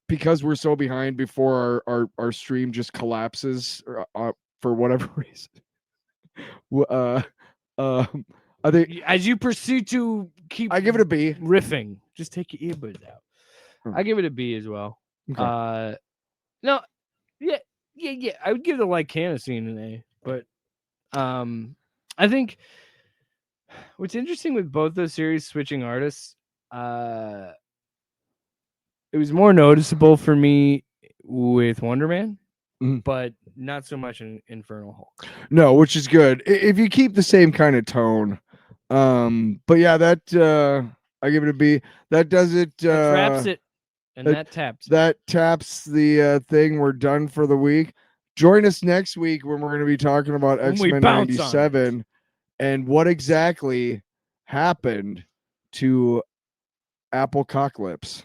because we're so behind before our stream just collapses for whatever reason. I think as you pursue to keep, I give it a B. Riffing, just take your earbuds out. I give it a B as well. Okay. No, yeah. I would give the Lycana scene an A, but I think what's interesting with both those series switching artists, it was more noticeable for me with Wonder Man. But not so much in Infernal Hulk. No, which is good if you keep the same kind of tone. But yeah, that I give it a B. That does it. Wraps it, and that taps. That taps the thing. We're done for the week. Join us next week when we're going to be talking about X-Men 97 and what exactly happened to Apple Cocklips.